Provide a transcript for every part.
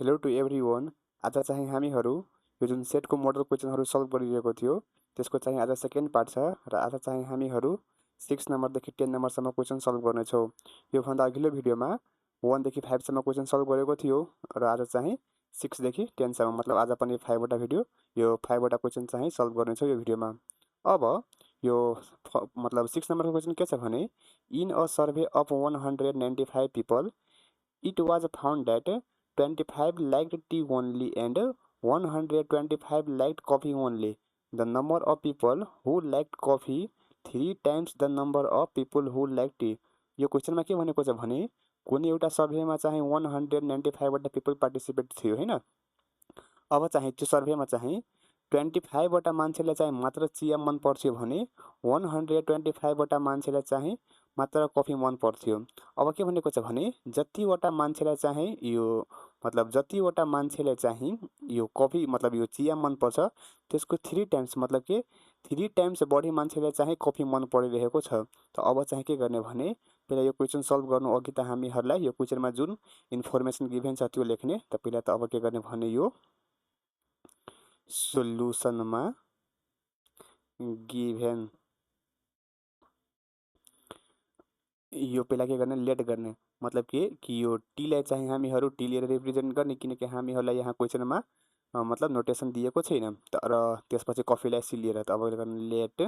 Hello to everyone. आज चाहिँ हामीहरू यो जुन सेटको मोडल क्वेसनहरू सल्भ गरिरहेको थियो त्यसको चाहिँ आज सेकेन्ड पार्ट छ र आज चाहिँ हामीहरू 6 नम्बरदेखि 10 नम्बरसम्म क्वेसन सल्भ गर्नेछौँ। योभन्दा अघिल्लो भिडियोमा 1 देखि 5 सम्म क्वेसन सल्भ गरेको थियो र आज चाहिँ 6 देखि 10 सम्म मतलब आज पनि 5 वटा भिडियो यो 5 वटा क्वेसन चाहिँ सल्भ गर्नेछौँ यो भिडियोमा। अब यो मतलब 6 नम्बरको क्वेसन के छ भने in a survey of 195 people it was found that 25 liked tea only and 125 liked coffee only. The number of people who liked coffee 3 times the number of people who liked tea. यो क्वेसनमा के भनेको छ भने कुनै एउटा सर्भेमा चाहिँ 195 वटा people participate थियो हैन। अब चाहिँ त्यो सर्भेमा चाहिँ 25 वटा मान्छेले चाहिँ मात्र चिया मन पर्थ्यो भने 125 वटा मान्छेले चाहिँ मात्र कफी मन पर्थ्यो। अब के भनेको छ भने जतिवटा मान्छेलाई चाहिँ यो मतलब जतिवटा मान्छेले चाहिँ यो कफी मतलब यो चिया मन पर्छ त्यसको 3 टाइम्स मतलब के 3 टाइम्स बढी मान्छेले चाहिँ कफी मन परिरहेको छ। त अब चाहिँ के गर्ने भने पहिला यो क्वेसन सल्भ गर्नु अघि त हामीहरूलाई यो क्वेसनमा जुन इन्फर्मेसन गिभन छ त्यो लेख्ने। त पहिला त अब के गर्ने भने यो सोल्युसनमा गिभन यो पहिला के गर्ने लेट गर्ने मतलब कि यो टीलाई चाहिँ हामीहरू टी लिएर रिप्रेजेन्ट गर्ने किनकि हामीहरूलाई यहाँ क्वेसनमा मतलब नोटेसन दिएको छैन र त्यसपछि कफीलाई सी लिएर त अब गर्ने लेट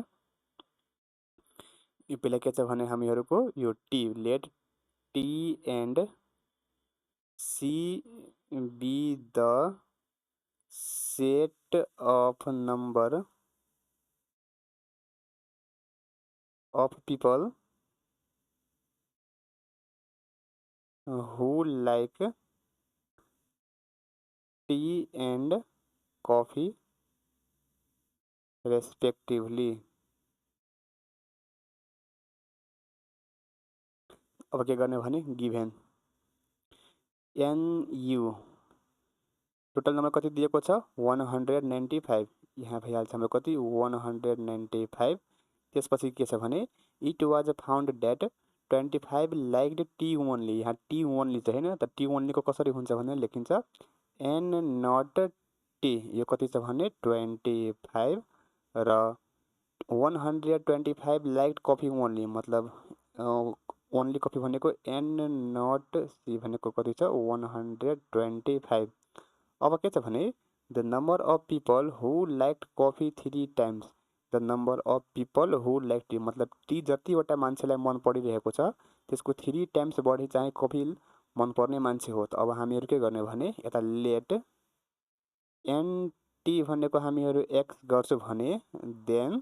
यो पहिला के छ भने हामीहरूको यो T let T and C be the set of number of people who like tea and coffee respectively. अब के गर्ने भने गिभन NU टोटल नम्बर कति दिएको छ 195 यहाँ भइहाल्छ हाम्रो कति 195। त्यसपछि के छ भने it was found that 25 liked T only यहाँ टी ओन्ली चाहिँ हैन त टी ओन्लीको कसरी हुन्छ भने लेखिन्छ एन नट टी यो कति छ भने 25 र 125 लाइक्ड कफी ओन्ली मतलब ओन्ली कफी भनेको एन नट सी भनेको कति छ 125। अब के छ भने the number of people who liked coffee 3 times the number of people who like T मतलब टी जतिवटा मान्छेलाई मन परिरहेको छ त्यसको 3 टाइम्स बढी चाहिँ कफी मन पर्ने मान्छे हो। त अब हामीहरू के गर्ने भने यता लेट एन टी भनेको हामीहरू एक्स गर्छौँ भने देन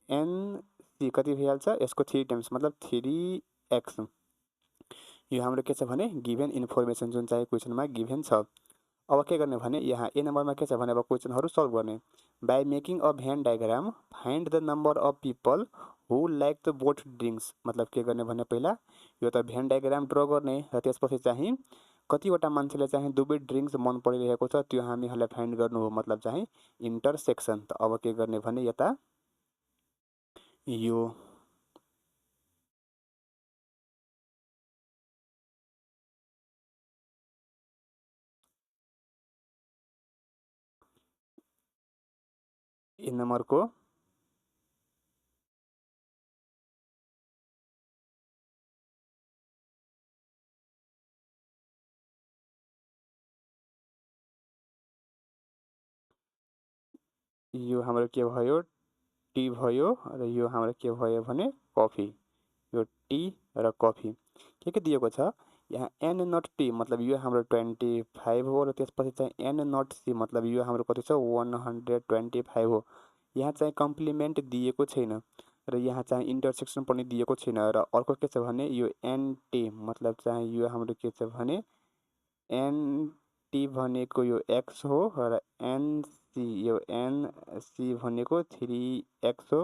एन सी कति भइहाल्छ यसको 3 टाइम्स मतलब 3x। यो हाम्रो के छ भने गिभन इन्फर्मेसन जुन चाहिँ क्वेसनमा गिभन छ। अब के गर्ने भने यहाँ ए नम्बरमा के छ भने अब क्वेसनहरू सल्भ गर्ने by making a van diagram find the number of people who like the both drinks मतलब के गर्ने भने पहिला यो त भेन डायग्राम ड्र गर्ने र त्यसपछि चाहिँ कतिवटा मान्छेले चाहिँ दुवै ड्रिङ्क्स मन परिरहेको छ त्यो हामीहरूलाई फाइन्ड गर्नु हो मतलब चाहिँ इन्टरसेक्सन। त अब के गर्ने भने यता यो ए नम्बरको यो हाम्रो के भयो टी भयो र यो हाम्रो के भयो भने कफी यो टी र कफी के दिएको छ यहाँ एन नट टी मतलब यो हाम्रो 25 हो र त्यसपछि चाहिँ एन नट सी मतलब यो हाम्रो कति छ 125 हो। यहाँ चाहिँ कम्प्लिमेन्ट दिएको छैन र यहाँ चाहिँ इन्टरसेक्सन पनि दिएको छैन र अर्को के छ भने यो एनटी मतलब चाहिँ यो हाम्रो के छ भने एनटी भनेको यो एक्स हो र एनसी यो एनसी भनेको 3x हो।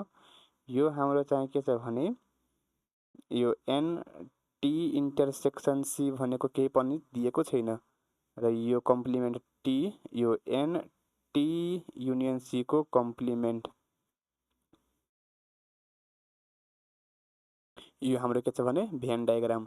यो हाम्रो चाहिँ के छ भने यो एनटी इन्टरसेक्सन सी भनेको केही पनि दिएको छैन र यो कम्प्लिमेन्ट टी यो एनटी युनियन सी को कम्प्लिमेन्ट यो हाम्रो के छ भने भेन डायग्राम।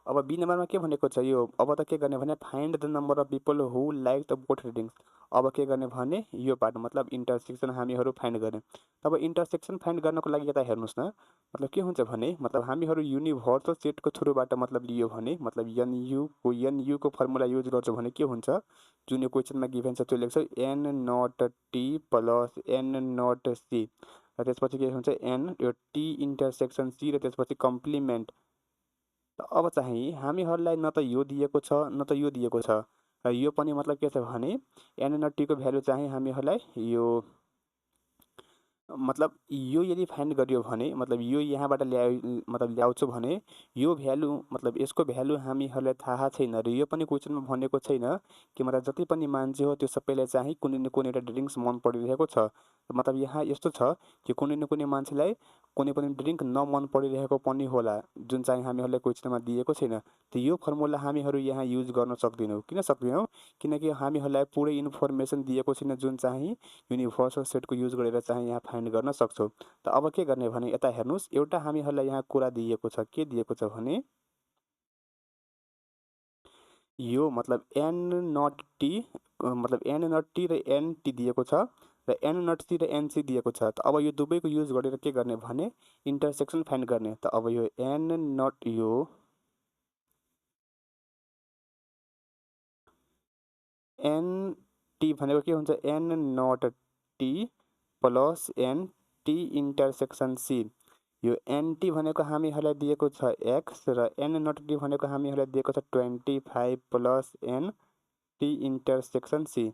अब बी नम्बरमा के भनेको छ यो, अब त के गर्ने भने find the number of people who like the both readings. अब के गर्ने भने यो पार्ट मतलब इन्टरसेक्सन हामीहरू फाइन्ड गर्ने। तब इन्टरसेक्सन फाइन्ड गर्नको लागि यता हेर्नुहोस् न, मतलब के हुन्छ भने मतलब हामीहरू युनिभर्सल सेटको थ्रुबाट मतलब लियो भने मतलब एनयुको फर्मुला युज गर्छौँ भने के हुन्छ, जुन यो क्वेसनमा गिभन छ त्यो लेख्छौँ N not T plus N not C र त्यसपछि के हुन्छ एन यो टी इन्टरसेक्सन सी र त्यसपछि कम्प्लिमेन्ट। अब चाहिँ हामीहरूलाई न त यो दिएको छ न त यो दिएको छ र यो पनि मतलब के छ भने एन नट टीको भ्यालु चाहिँ हामीहरूलाई यो मतलब यो यदि फाइन्ड गरियो भने मतलब यो यहाँबाट ल्याउँछु भने यो भ्यालु मतलब यसको भ्यालु हामीहरूलाई थाहा छैन र यो पनि क्वेसनमा भनेको छैन कि मतलब जति पनि मान्छे हो त्यो सबैलाई चाहिँ कुनै न कुनै एउटा ड्रिङ्क्स मन परिरहेको छ। मतलब यहाँ यस्तो छ कि कुनै न कुनै मान्छेलाई कुनै पनि ड्रिङ्क नमन परिरहेको पनि होला, जुन चाहिँ हामीहरूलाई क्वेसनमा दिएको छैन। त यो फर्मुला हामीहरू यहाँ युज गर्न सक्दैनौँ। किन सक्दैनौँ? किनकि हामीहरूलाई पुरै इन्फर्मेसन दिएको छैन जुन चाहिँ युनिभर्सल सेटको युज गरेर चाहिँ यहाँ फाइन्ड गर्न सक्छौँ। त अब के गर्ने भने यता हेर्नुहोस्, एउटा हामीहरूलाई यहाँ कुरा दिएको छ, के दिएको छ भने यो मतलब एन नट टी मतलब एन नट टी र एन टी दिएको छ र एन नट सी र एनसी दिएको छ। त अब यो दुवैको युज गरेर के गर्ने भने इन्टरसेक्सन फाइन्ड गर्ने। त अब यो एन नट यो एन टी भनेको के हुन्छ an not T plus N T intersection C. यो एनटी भनेको हामीहरूलाई दिएको छ एक्स र एन नट टी भनेको हामीहरूलाई दिएको छ 25 plus N T intersection C.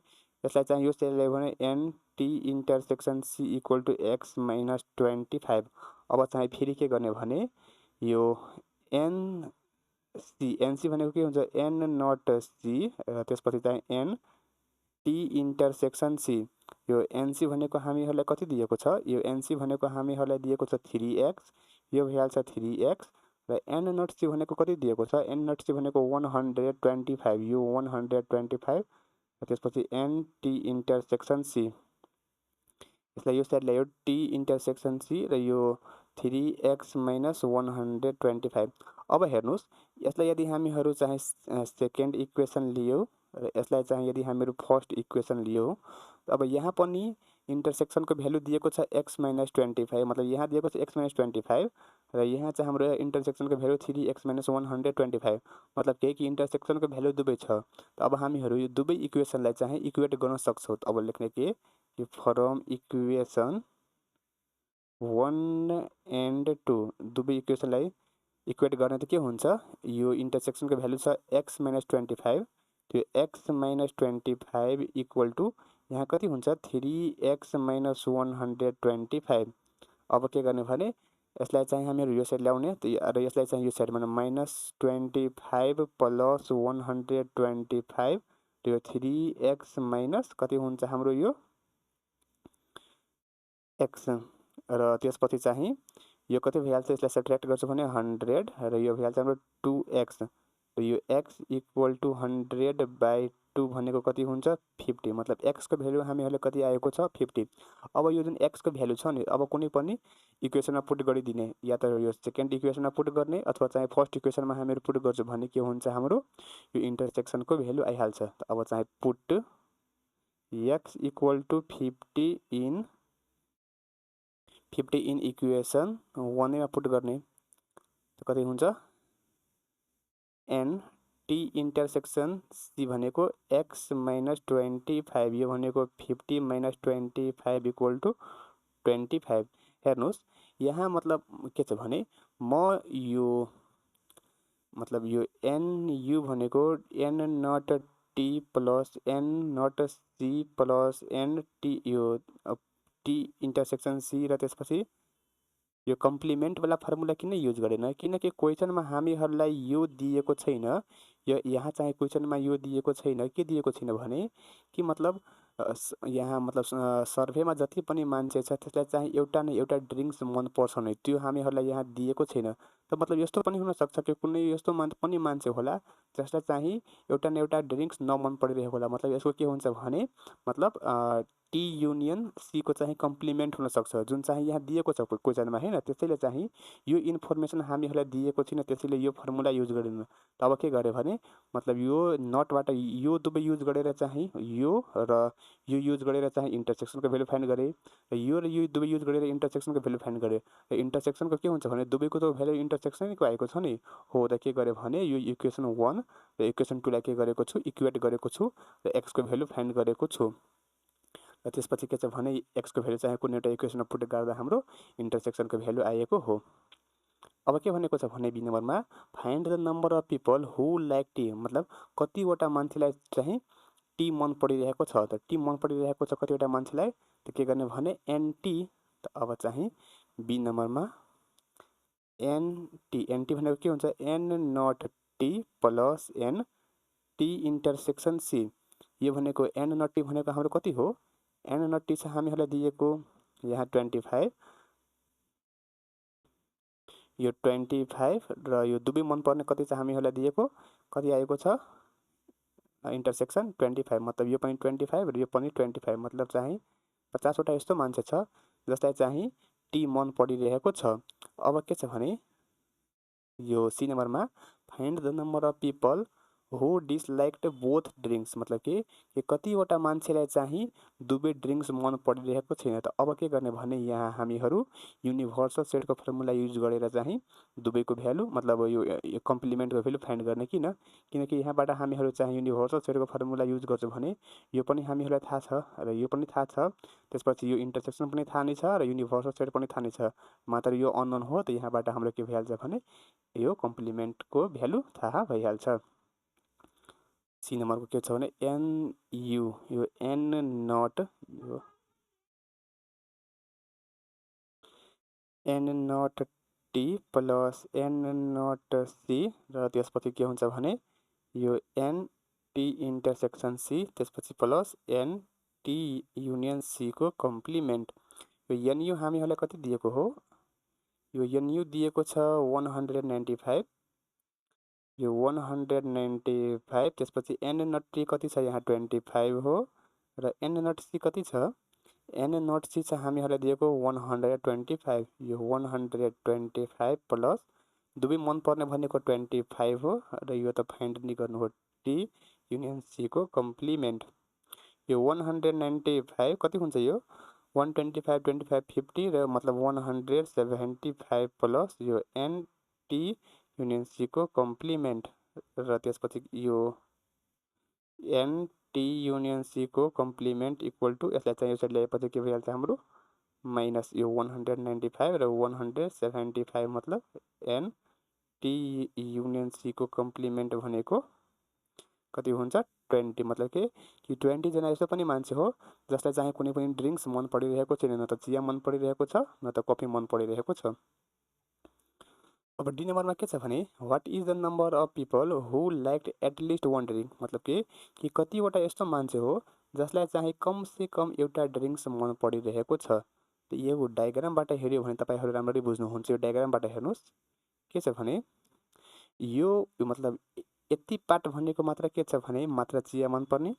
यसलाई चाहिँ यो सेटलाई भने N T intersection C equal to X minus 25। अब चाहिँ फेरि के गर्ने भने यो एनसी भनेको के हुन्छ एन नट सी र त्यसपछि चाहिँ एन टी इन्टरसेक्सन सी। यो एनसी भनेको हामीहरूलाई कति दिएको छ, यो एनसी भनेको हामीहरूलाई दिएको छ 3x, यो भइहाल्छ 3x र एन नट सी भनेको कति दिएको छ, एन नट सी भनेको 125, यो 125 र त्यसपछि एन टी इन्टरसेक्सन सी। यसलाई यो साइड ल्यायो टी इन्टरसेक्सन सी र यो 3x माइनस 125। अब हेर्नुहोस्, यसलाई यदि हामीहरू चाहिँ सेकेन्ड इक्वेसन लियो र यसलाई चाहिँ यदि हामीहरू फर्स्ट इक्वेसन लियो, अब यहाँ पनि इन्टरसेक्सनको भ्यालु दिएको छ एक्स माइनस 25, मतलब यहाँ दिएको छ एक्स माइनस 25 र यहाँ चाहिँ हाम्रो इन्टरसेक्सनको भ्यालु 3x माइनस 125, मतलब केही कि इन्टरसेक्सनको भ्यालु दुवै छ। त अब हामीहरू यो दुवै इक्वेसनलाई चाहिँ इक्वेट गर्न सक्छौँ। अब लेख्ने के फ्रम इक्वेसन 1 एन्ड 2 दुवै इक्वेसनलाई इक्वेट गर्ने त के हुन्छ, यो इन्टरसेक्सनको भ्यालु छ एक्स माइनस 25, त्यो एक्स माइनस 25 इक्वल टु यहाँ कति हुन्छ 3x माइनस 125। अब के गर्ने भने यसलाई चाहिँ हामीहरू यो साइड ल्याउने र यसलाई चाहिँ यो साइडमा माइनस 25 प्लस 125 त्यो 3x माइनस कति हुन्छ हाम्रो यो एक्स र त्यसपछि चाहिँ यो कति भइहाल्छ, यसलाई सब्ट्र्याक्ट गर्छौँ भने 100 र यो भइहाल्छ हाम्रो 2x र यो x इक्वल टु 100/2 भनेको कति हुन्छ 50, मतलब x को भ्यालु हामीहरूले कति आएको छ 50। अब यो जुन x को भ्यालु छ नि अब कुनै पनि इक्वेसनमा पुट गरिदिने, या त यो सेकेन्ड इक्वेसनमा पुट गर्ने अथवा चाहिँ फर्स्ट इक्वेसनमा हामीहरू पुट गर्छौँ भने के हुन्छ हाम्रो यो इन्टरसेक्सनको भ्यालु आइहाल्छ। त अब चाहिँ put x equal to 50 in equation 1 मा पुट गर्ने त कति हुन्छ एन टी इन्टरसेक्सन सी भनेको एक्स माइनस 25, यो भनेको 50 माइनस 25 इक्वल टु 25। हेर्नुहोस् यहाँ मतलब के छ भने म यो मतलब यो एनयु भनेको N not T plus N not C plus N T यो टी इन्टरसेक्सन सी र त्यसपछि यो कम्प्लिमेन्टवाला फर्मुला किन युज गरेन, किनकि क्वेसनमा हामीहरूलाई यो दिएको छैन। यो यहाँ चाहिँ क्वेसनमा यो दिएको छैन, के दिएको छैन भने कि मतलब यहाँ मतलब सर्भेमा जति पनि मान्छे छ त्यसलाई चाहिँ एउटा न एउटा ड्रिङ्क्स मनपर्छ नै, त्यो हामीहरूलाई यहाँ दिएको छैन। त मतलब यस्तो पनि हुनसक्छ कि कुनै यस्तो पनि मान्छे होला जसलाई चाहिँ एउटा न एउटा ड्रिङ्क्स नमन परिरहेको होला, मतलब यसको के हुन्छ भने मतलब टी युनियन सी को चाहिँ कम्प्लिमेन्ट हुनसक्छ, जुन चाहिँ यहाँ दिएको छ क्वेसनमा होइन। त्यसैले चाहिँ यो इन्फर्मेसन हामीहरूलाई दिएको छैन, त्यसैले यो फर्मुला युज गरेन। त अब के गऱ्यो भने मतलब यो नटबाट यो दुवै युज गरेर चाहिँ यो र यो युज गरेर चाहिँ इन्टरसेक्सनको भ्यालु फाइन्ड गरेँ, र यो दुवै युज गरेर इन्टरसेक्सनको भ्यालु फाइन्ड गरेँ। र इन्टरसेक्सनको के हुन्छ भने दुवैको त भ्यालु इन्टरसेक्सनको आएको छ नि हो। त के गरेँ भने यो इक्वेसन 1 र इक्वेसन 2लाई के गरेको छु, इक्वेट गरेको छु र एक्सको भ्यालु फाइन्ड गरेको छु। र त्यसपछि के छ भने एक्सको भ्यालु चाहिँ कुनै एउटा इक्वेसनमा पुट गर्दा हाम्रो इन्टरसेक्सनको भ्यालु आएको हो। अब के भनेको छ भने बी नम्बरमा find the number of people who like T, मतलब कतिवटा मान्छेलाई चाहिँ टी मन परिरहेको छ। त टी मन परिरहेको छ कतिवटा मान्छेलाई, त के गर्ने भने एनटी। त अब चाहिँ बी नम्बरमा एनटी भनेको के हुन्छ, an not T plus N T intersection C. यो भनेको एन नट टी भनेको हाम्रो कति हो, एन नट टी छ हामीहरूलाई दिएको यहाँ 25, यो 25 र यो दुवै मनपर्ने कति छ हामीहरूलाई दिएको कति आएको छ इन्टरसेक्सन 25, मतलब यो पनि 25 र यो पनि 25, मतलब चाहिँ 50वटा यस्तो मान्छे छ जसलाई चाहिँ टी मन परिरहेको छ। अब के छ भने यो सी नम्बरमा find the number of people who disliked both drinks, मतलब कि कतिवटा मान्छेलाई चाहिँ दुवै ड्रिङ्क्स मन परिरहेको छैन। त अब के गर्ने भने यहाँ हामीहरू युनिभर्सल सेटको फर्मुला युज गरेर चाहिँ दुवैको भ्यालु मतलब यो कम्प्लिमेन्टको भ्यालु फाइन्ड गर्ने किनकि यहाँबाट हामीहरू चाहिँ युनिभर्सल सेटको फर्मुला युज गर्छौँ भने यो पनि हामीहरूलाई थाहा छ र यो पनि थाहा छ, त्यसपछि यो इन्टरसेक्सन पनि थाहा नै छ र युनिभर्सल सेट पनि थाहा नै छ, मात्र यो अननोन हो। त यहाँबाट हाम्रो के भइहाल्छ भने यो कम्प्लिमेन्टको भ्यालु थाहा भइहाल्छ। सी नम्बरको के छ भने एनयु, यो एन नट यो an not T plus N not C, र त्यसपछि के हुन्छ भने यो एन टी इन्टरसेक्सन सी, त्यसपछि plus N T union C को कम्प्लिमेन्ट। यो एनयु हामीहरूलाई कति दिएको हो, यो एनयु दिएको छ 195, यो 195, त्यसपछि एन नट टी कति छ यहाँ 25 हो, र एन नट सी कति छ, एन नट सी छ हामीहरूलाई दिएको 125, यो 125 प्लस दुवै मनपर्ने भनेको 25 हो, र यो त फाइन्ड नि गर्नु हो टी युनियन सी को कम्प्लिमेन्ट। यो 195 कति हुन्छ, यो 125 25 50 र मतलब 175 प्लस यो एन टी युनियन सी को कम्प्लिमेन्ट, र त्यसपछि यो एन टी युनियन सी को कम्प्लिमेन्ट इक्वल टू यसलाई चाहिँ यो साइड ल्याएपछि के भइहाल्छ हाम्रो माइनस यो 195 र 175, मतलब एन टी युनियन सी को कम्प्लिमेन्ट भनेको कति हुन्छ 20, मतलब कि 20 जना यस्तो पनि मान्छे हो जसलाई चाहिँ कुनै पनि ड्रिङ्क्स मन परिरहेको छैन, न त चिया मन परिरहेको छ न त कफी मन परिरहेको छ। अब डी नम्बरमा के छ भने what is the number of people who like at least one drink, मतलब कि कतिवटा यस्तो मान्छे हो जसलाई चाहिँ कमसे कम एउटा ड्रिङ्क्स मन परिरहेको छ। त यो डायग्रामबाट हेऱ्यो भने तपाईँहरू राम्ररी बुझ्नुहुन्छ। यो डायग्रामबाट हेर्नुहोस् के छ भने यो मतलब यति पार्ट भनेको मात्र के छ भने मात्र चिया मनपर्ने,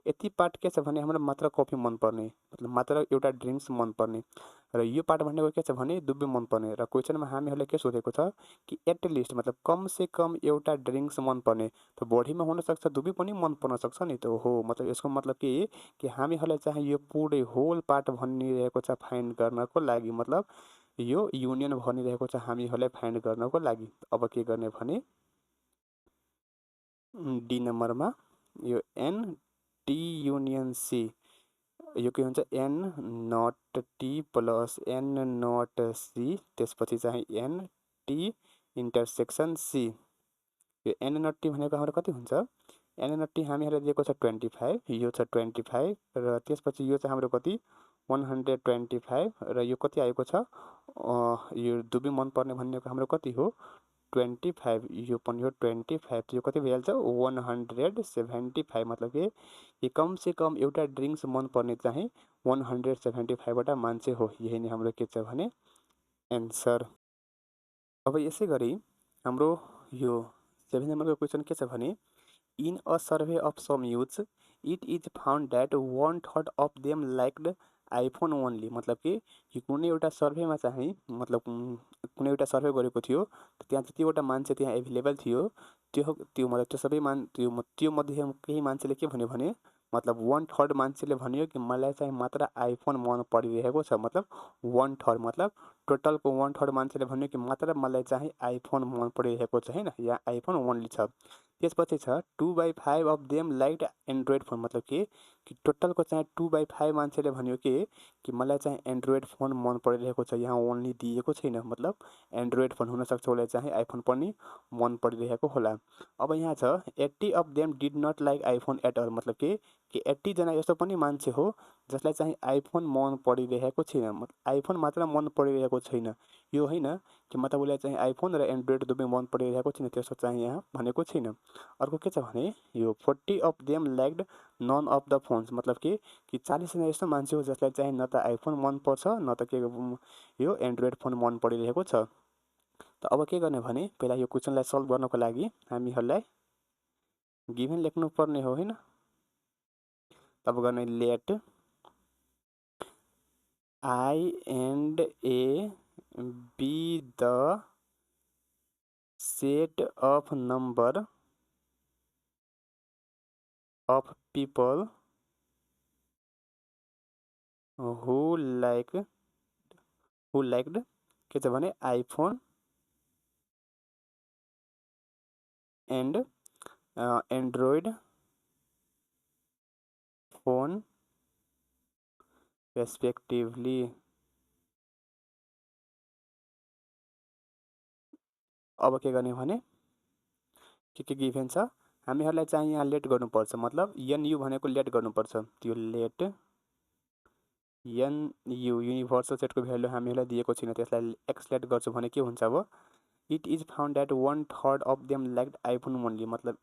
यति पार्ट के छ भने हाम्रो मात्र कफी मनपर्ने, मतलब मात्र एउटा ड्रिङ्क्स मनपर्ने, र यो पार्ट भनेको के छ भने दुवै मनपर्ने। र क्वेसनमा हामीहरूले के सोधेको छ कि एटलिस्ट मतलब कमसे कम एउटा ड्रिङ्क्स मनपर्ने, त बढीमा हुनसक्छ दुवै पनि मन पर्न सक्छ नि त हो। मतलब यसको मतलब कि हामीहरूलाई चाहिँ यो पुरै होल पार्ट भनिरहेको छ फाइन्ड गर्नको लागि, मतलब यो युनियन भनिरहेको छ हामीहरूलाई फाइन्ड गर्नको लागि। अब के गर्ने भने डी नम्बरमा यो एन टी युनियन सी, यो के हुन्छ an not T plus N not C, त्यसपछि चाहिँ एन टी इन्टरसेक्सन सी। यो एन नट टी भनेको हाम्रो कति हुन्छ, एन नट टी हामीहरूलाई दिएको छ 25, यो छ 25, र त्यसपछि यो चाहिँ हाम्रो कति 125, र यो कति आएको छ यो दुवै मनपर्ने भनेको हाम्रो कति हो 25, यो पनि हो 25, यो कति भइहाल्छ 175, मतलब कि कमसे कम एउटा ड्रिङ्क्स मनपर्ने चाहिँ 175वटा मान्छे हो। यही नै हाम्रो के छ भने एन्सर। अब यसै गरी हाम्रो यो 7 नम्बरको क्वेसन के छ भने in a survey of some youths it is found that 1/3 of them liked iPhone only. मतलब कि कुनै एउटा सर्भेमा चाहिँ मतलब कुनै एउटा सर्भे गरेको थियो, त्यहाँ जतिवटा मान्छे त्यहाँ एभाइलेबल थियो त्यो मतलब त्यो सबै त्यो मध्ये केही मान्छेले के भन्यो भने मतलब 1/3 मान्छेले भन्यो कि मलाई चाहिँ मात्र आइफोन मन परिरहेको छ। मतलब 1/3 मतलब टोटलको 1/3 मान्छेले भन्यो कि मात्र मलाई चाहिँ आइफोन मन परिरहेको छ हैन, यहाँ आइफोन ओन्ली छ। त्यसपछि छ 2/5 of them liked Android phone. मतलब कि टोटलको चाहिँ 2/5 मान्छेले भन्यो कि मलाई चाहिँ एन्ड्रोइड फोन मन परिरहेको छ, यहाँ ओन्ली दिएको छैन। मतलब एन्ड्रोइड फोन हुनसक्छ उसलाई चाहिँ आइफोन पनि मन परिरहेको होला। अब यहाँ छ 80 of them did not like iPhone at all. मतलब कि 80 जना यस्तो पनि मान्छे हो जसलाई चाहिँ आइफोन मन परिरहेको छैन। आइफोन मात्र मन परिरहेको छैन यो होइन कि मतलब उसलाई चाहिँ आइफोन र एन्ड्रोइड दुवै मन परिरहेको छैन, त्यसो चाहिँ यहाँ भनेको छैन। अर्को के छ भने यो 40 of them liked none of the phones. मतलब कि 40 जना यस्तो मान्छे हो जसलाई चाहिँ न त आइफोन मन पर्छ न त के यो एन्ड्रोइड फोन मन परिरहेको छ। त अब के गर्ने भने पहिला यो क्वेसनलाई सल्भ गर्नको लागि हामीहरूलाई गिभन लेख्नु पर्ने हो हैन। तब गर्ने let I and A be the set of number of people who liked के छ भने iPhone and Android phone respectively. अब के गर्ने भने के गिभन छ हामीहरूलाई चाहिँ यहाँ लेट गर्नुपर्छ। मतलब एनयु भनेको लेट गर्नुपर्छ। त्यो लेट एनयु युनिभर्सल सेटको भ्यालु हामीहरूलाई दिएको छैन, त्यसलाई एक्स लेट गर्छु भने के हुन्छ। अब it is found that 1/3 of them liked iPhone only. मतलब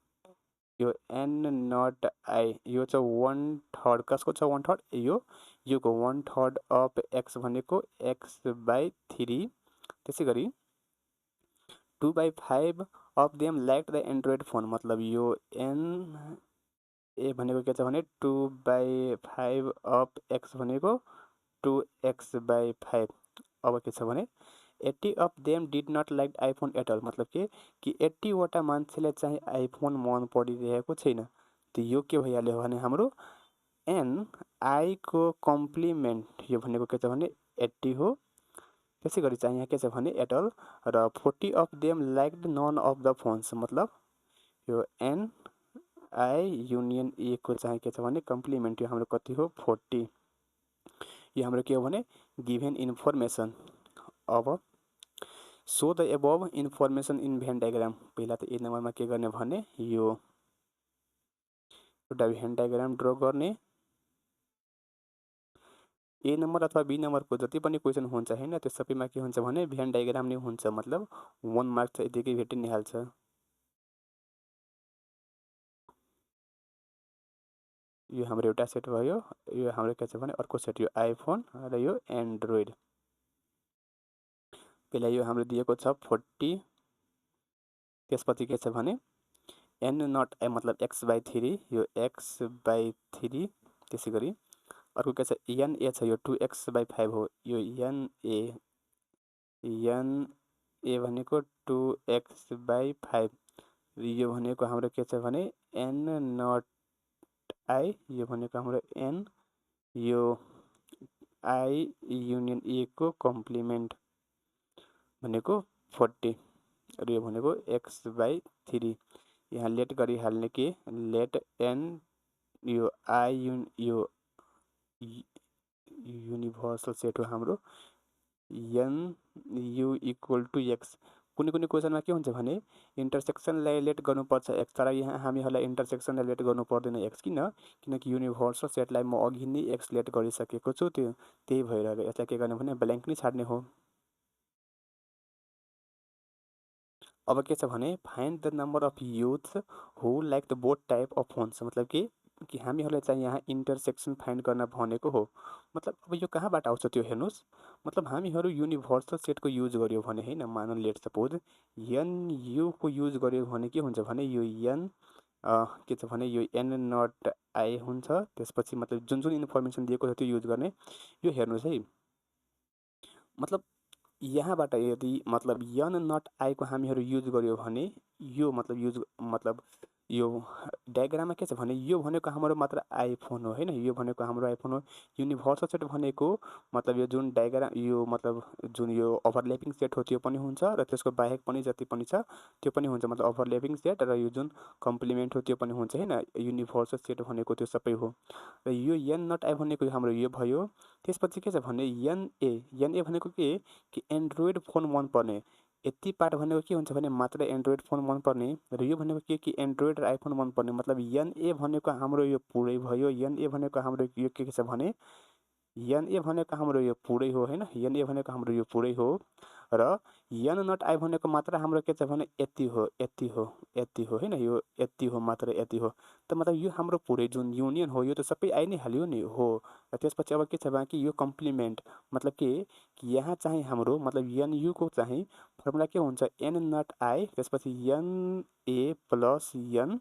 यो एन नट आई यो छ 1/3 कसको छ 1/3 योको 1/3 अफ एक्स भनेको x/3। त्यसै गरी 2/5 of them liked the Android phone. मतलब यो एन ए भनेको के छ भने 2/5 अफ एक्स भनेको 2x/5। अब के छ भने 80 of them did not like iPhone at all. मतलब कि 80 वटा मान्छेले चाहिँ आइफोन मन परिरहेको छैन। त यो के भइहाल्यो भने हाम्रो एन आई को कम्प्लिमेन्ट यो भनेको के छ भने 80 हो। त्यसै गरी चाहिँ यहाँ के छ भने एट अल र 40 of them liked none of the phones. मतलब यो एन आई युनियन ए को चाहिँ के छ भने कम्प्लिमेन्ट यो हाम्रो कति हो 40। यो हाम्रो के हो भने गिभन इन्फर्मेसन। अब so the above information in van diagram. पहिला त ए नम्बरमा के गर्ने भने यो एउटा भेन डायग्राम ड्र गर्ने। ए नम्बर अथवा बी नम्बरको जति पनि क्वेसन हुन्छ हैन त्यो सबैमा के हुन्छ भने भेन डायग्राम नै हुन्छ। मतलब 1 मार्क चाहिँ यतिकै भेटि नै हाल्छ। यो हाम्रो एउटा सेट भयो। यो हाम्रो के छ भने अर्को सेट यो आइफोन र यो एन्ड्रोइड। पहिला यो हाम्रो दिएको छ 40। त्यसपछि के छ भने एन नट आई मतलब x/3 यो x/3। त्यसै गरी अर्को के छ एन ए छ यो 2x/5 हो। यो एन ए भनेको 2x/5। यो भनेको हाम्रो के छ भने एन नट आई यो भनेको हाम्रो एन यो आई युनियन ए को कम्प्लिमेन्ट भनेको 40 र यो भनेको x/3। यहाँ लेट गरिहाल्ने कि लेट एन यो आई यो युनिभर्सल सेट हो हाम्रो N U equal to X. कुनै क्वेसनमा के हुन्छ भने इन्टरसेक्सनलाई लेट गर्नुपर्छ एक्स, तर यहाँ हामीहरूलाई इन्टरसेक्सनलाई लेट गर्नु पर्दैन एक्स। किनकि युनिभर्सल सेटलाई म अघि नै एक्स लेट गरिसकेको छु। त्यही भएर यसलाई के गर्ने भने ब्ल्याङ्क नै छाड्ने हो। अब के छ भने find the number of youths who like the both type of phones. मतलब कि हामीहरूलाई चाहिँ यहाँ इन्टरसेक्सन फाइन्ड गर्न भनेको हो। मतलब अब यो कहाँबाट आउँछ त्यो हेर्नुहोस्। मतलब हामीहरू युनिभर्सल सेटको युज गर्यो भने हैन, मानौँ लेट सपोज एन युको युज गर्यो भने के हुन्छ भने यो एन के छ भने यो एन नट आई हुन्छ। त्यसपछि मतलब जुन जुन इन्फर्मेसन दिएको छ त्यो युज गर्ने। यो हेर्नुहोस् है, मतलब यहाँबाट यदि मतलब यन नट आईको हामीहरू युज गर्यो भने यो मतलब युज मतलब यो डायग्राममा के छ भने यो भनेको हाम्रो मात्र आइफोन हो हैन, यो भनेको हाम्रो आइफोन हो। युनिभर्सल सेट भनेको मतलब यो जुन डायग्राम यो मतलब जुन यो ओभरल्यापिङ सेट हो त्यो पनि हुन्छ र त्यसको बाहेक पनि जति पनि छ त्यो पनि हुन्छ। मतलब ओभरल्यापिङ सेट र यो जुन कम्प्लिमेन्ट हो त्यो पनि हुन्छ हैन। युनिभर्सल सेट भनेको त्यो सबै हो र यो एन नट आई भनेको हाम्रो यो भयो। त्यसपछि के छ भने एनए भनेको के कि एन्ड्रोइड फोन मनपर्ने। यति पार्ट भनेको के हुन्छ भने मात्र एन्ड्रोइड फोन मनपर्ने र यो भनेको के एन्ड्रोइड र आइफोन मनपर्ने। मतलब एनए भनेको हाम्रो यो पुरै भयो। एनए भनेको हाम्रो यो के छ भने एनए भनेको हाम्रो यो पुरै हो हैन। एनए भनेको हाम्रो यो पुरै हो र एन नट आई भनेको मात्र हाम्रो के छ भने यति हो हैन। यो यति हो, मात्र यति हो। त मतलब यो हाम्रो पुरै जुन युनियन हो यो त सबै आइ नै हाल्यो नि हो। र त्यसपछि अब के छ बाँकी यो कम्प्लिमेन्ट। मतलब के कि यहाँ चाहिँ हाम्रो मतलब एनयुको चाहिँ फर्मुला के हुन्छ एन नट आई त्यसपछि N A plus N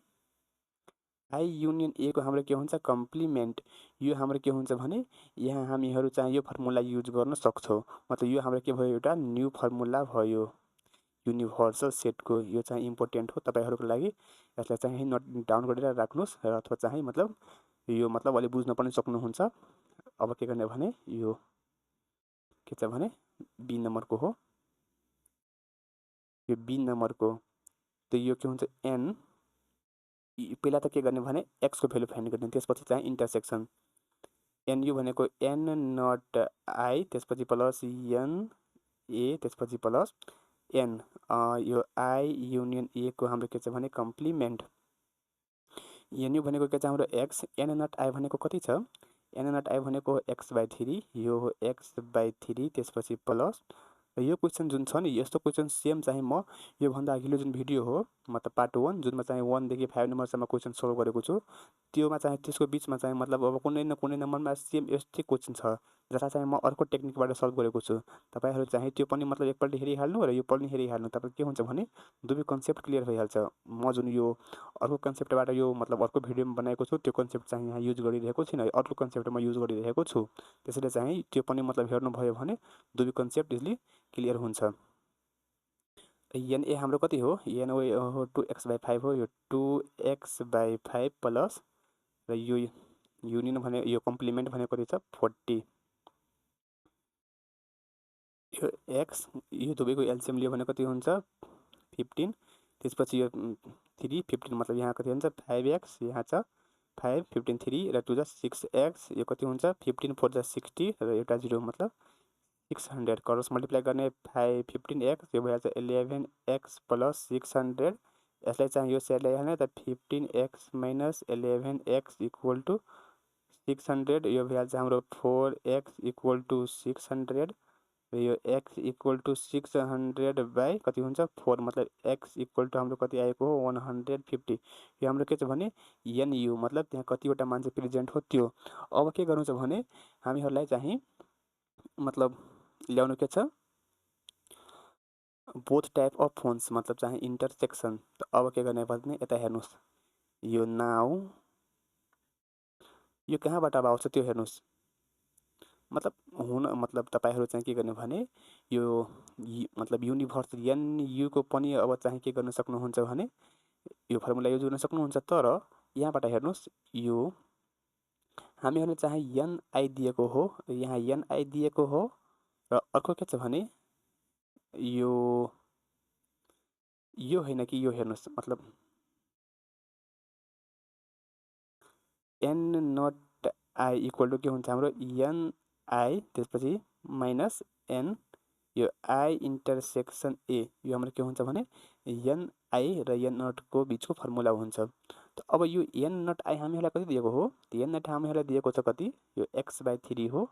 I union A को हाम्रो के हुन्छ कम्प्लिमेन्ट। यो हाम्रो के हुन्छ भने यहाँ हामीहरू चाहिँ यो फर्मुला युज गर्न सक्छौँ। मतलब यो हाम्रो के भयो एउटा न्यू फर्मुला भयो युनिभर्सल सेटको। यो चाहिँ इम्पोर्टेन्ट हो तपाईँहरूको लागि। यसलाई चाहिँ नोट डाउन गरेर राख्नुहोस् र अथवा चाहिँ मतलब यो मतलब अलि बुझ्न पनि सक्नुहुन्छ। अब के गर्ने भने यो के छ भने बी नम्बरको हो। यो बी नम्बरको त यो के हुन्छ एन पहिला त के गर्ने भने एक्सको भ्यालु फाइन्ड गर्ने। त्यसपछि चाहिँ इन्टरसेक्सन एनयु भनेको एन नट आई त्यसपछि प्लस एन ए त्यसपछि प्लस एन यो आई युनियन ए को हाम्रो के छ भने कम्प्लिमेन्ट। एनयु भनेको के छ हाम्रो एक्स। एन नट आई भनेको कति छ एन नट आई भनेको x/3 यो हो x/3 त्यसपछि प्लस र यो क्वेसन जुन छ नि यस्तो क्वेसन सेम चाहिँ म योभन्दा अघिल्लो जुन भिडियो हो मतलब पार्ट 1 जुनमा चाहिँ 1 देखि 5 नम्बरसम्म क्वेसन सल्भ गरेको छु त्योमा चाहिँ त्यसको बिचमा चाहिँ मतलब अब कुनै न कुनै नम्बरमा सेम यस्तै क्वेसन छ जसलाई चाहिँ म अर्को टेक्निकबाट सल्भ गरेको छु। तपाईहरु चाहिँ त्यो पनि मतलब एकपल्ट हेरिहाल्नु र यो पनि हेरिहाल्नु। तपाईँ के हुन्छ भने दुवै कन्सेप्ट क्लियर भइहाल्छ। म जुन यो अर्को कन्सेप्टबाट यो मतलब अर्को भिडियोमा बनाएको छु त्यो कन्सेप्ट चाहिँ यहाँ युज गरिरहेको छैन, अर्को कन्सेप्टमा युज गरिरहेको छु। त्यसैले चाहिँ त्यो पनि मतलब हेर्नुभयो भने दुवै कन्सेप्ट इजिली क्लियर हुन्छ। एनए हाम्रो कति हो एनए हो 2x/5 हो। यो 2x/5 प्लस र यो युनियन भने यो कम्प्लिमेन्ट भनेको कति छ 40। यो x यो दुवैको एलसिएम लियो भने कति हुन्छ 15। त्यसपछि यो 3 15 मतलब यहाँ कति हुन्छ 5x यहाँ छ 5 15 3 र 2 जा 6x यो कति हुन्छ 15 4 जा 60 र एउटा 0 मतलब 600 क्रस मल्टिप्लाई गर्ने 5 15x यो भइहाल्छ 11x प्लस 600। यसलाई चाहिँ यो सेट ल्याइहाल्ने त 15x minus 11x equal to 600 यो भइहाल्छ हाम्रो 4x इक्वल टु 600 र यो x इक्वल टु 600 बाई कति हुन्छ 4 मतलब x इक्वल टु हाम्रो कति आएको हो 150। यो हाम्रो के छ भने एनयु मतलब त्यहाँ कतिवटा मान्छे प्रेजेन्ट हो त्यो। अब के गर्नु छ भने हामीहरूलाई चाहिँ मतलब ल्याउनु के छ बोथ टाइप अफ फोन्स मतलब चाहिँ इन्टरसेक्सन। त अब के गर्ने भने यता हेर्नुहोस् यो नाउ यो कहाँबाट अब आउँछ त्यो हेर्नुहोस्। मतलब हुन मतलब तपाईहरु चाहिँ के गर्ने भने यो मतलब युनिभर्सल एनयुको पनि अब चाहिँ के गर्न सक्नुहुन्छ भने यो फर्मुला युज गर्न सक्नुहुन्छ। तर यहाँबाट हेर्नुहोस् यो हामीहरूले चाहिँ एनआई दिएको हो यहाँ एनआई दिएको हो र अर्को के छ भने यो हैन कि यो हेर्नुहोस् मतलब n not I equal to के हुन्छ हाम्रो एनआई त्यसपछि माइनस एन यो आई इन्टरसेक्सन ए यो हाम्रो के हुन्छ भने एनआई र एन नटको बिचको फर्मुला हुन्छ। त अब यो एन नट आई हामीहरूलाई कति दिएको हो एन नट हामीहरूलाई दिएको छ कति यो x/3 हो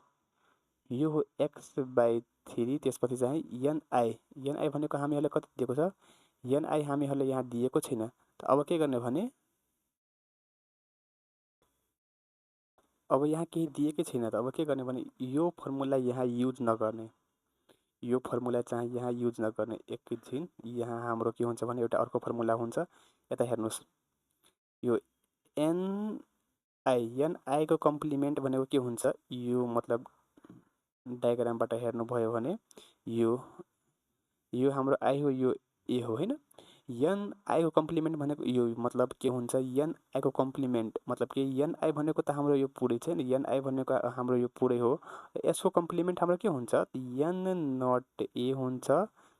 यो हो x/3 त्यसपछि चाहिँ एनआई भनेको हामीहरूलाई कति दिएको छ एनआई हामीहरूले यहाँ दिएको छैन। त अब के गर्ने भने अब यहाँ केही दिएकै छैन। त अब के गर्ने भने यो फर्मुला यहाँ युज नगर्ने यो फर्मुला चाहिँ यहाँ युज नगर्ने एकैछिन यहाँ हाम्रो के हुन्छ भने एउटा अर्को फर्मुला हुन्छ। यता हेर्नुहोस् यो एनआई को कम्प्लिमेन्ट भनेको के हुन्छ, यो मतलब डायग्रामबाट हेर्नुभयो भने यो हाम्रो आई हो, यो ए हो होइन। एनआई को कम्प्लिमेन्ट भनेको यो मतलब के हुन्छ, एनआई को कम्प्लिमेन्ट मतलब के, एनआई भनेको त हाम्रो यो पुरै छ नि, एनआई भनेको हाम्रो यो पुरै हो। यसको कम्प्लिमेन्ट हाम्रो के हुन्छ, एन नट ए हुन्छ।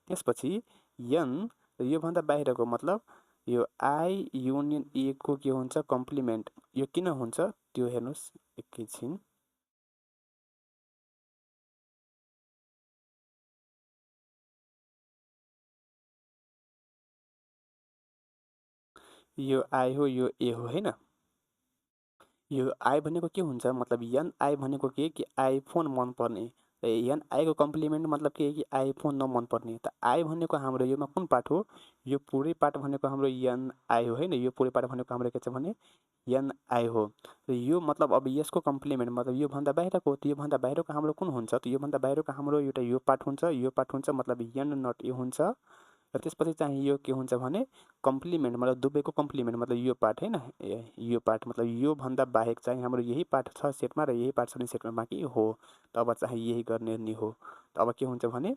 त्यसपछि एन योभन्दा बाहिरको मतलब यो आई युनियन ए को के हुन्छ, कम्प्लिमेन्ट। यो किन हुन्छ त्यो हेर्नुहोस् एकैछिन। यो आई हो, यो ए हो होइन। यो आई भनेको के हुन्छ, मतलब एनआई भनेको के कि आइफोन मनपर्ने, र एनआईको कम्प्लिमेन्ट मतलब के कि आइफोन नमनपर्ने। त आई भनेको हाम्रो योमा कुन पार्ट हो, यो पुरै पार्ट भनेको हाम्रो एनआई हो होइन। यो पुरै पार्ट भनेको हाम्रो के छ भने एनआई हो। र यो मतलब अब यसको कम्प्लिमेन्ट मतलब योभन्दा बाहिरको, त योभन्दा बाहिरको हाम्रो कुन हुन्छ, त योभन्दा बाहिरको हाम्रो एउटा यो पार्ट हुन्छ, यो पार्ट हुन्छ मतलब एन नट ए हुन्छ। र त्यसपछि चाहिँ यो के हुन्छ भने कम्प्लिमेन्ट मतलब दुवैको कम्प्लिमेन्ट मतलब यो पार्ट होइन, यो पार्ट मतलब योभन्दा बाहेक चाहिँ हाम्रो यही पार्ट छ सेटमा, र यही पार्ट छ भने सेटमा बाँकी हो। तब चाहिँ यही गर्ने नि हो। त अब के हुन्छ भने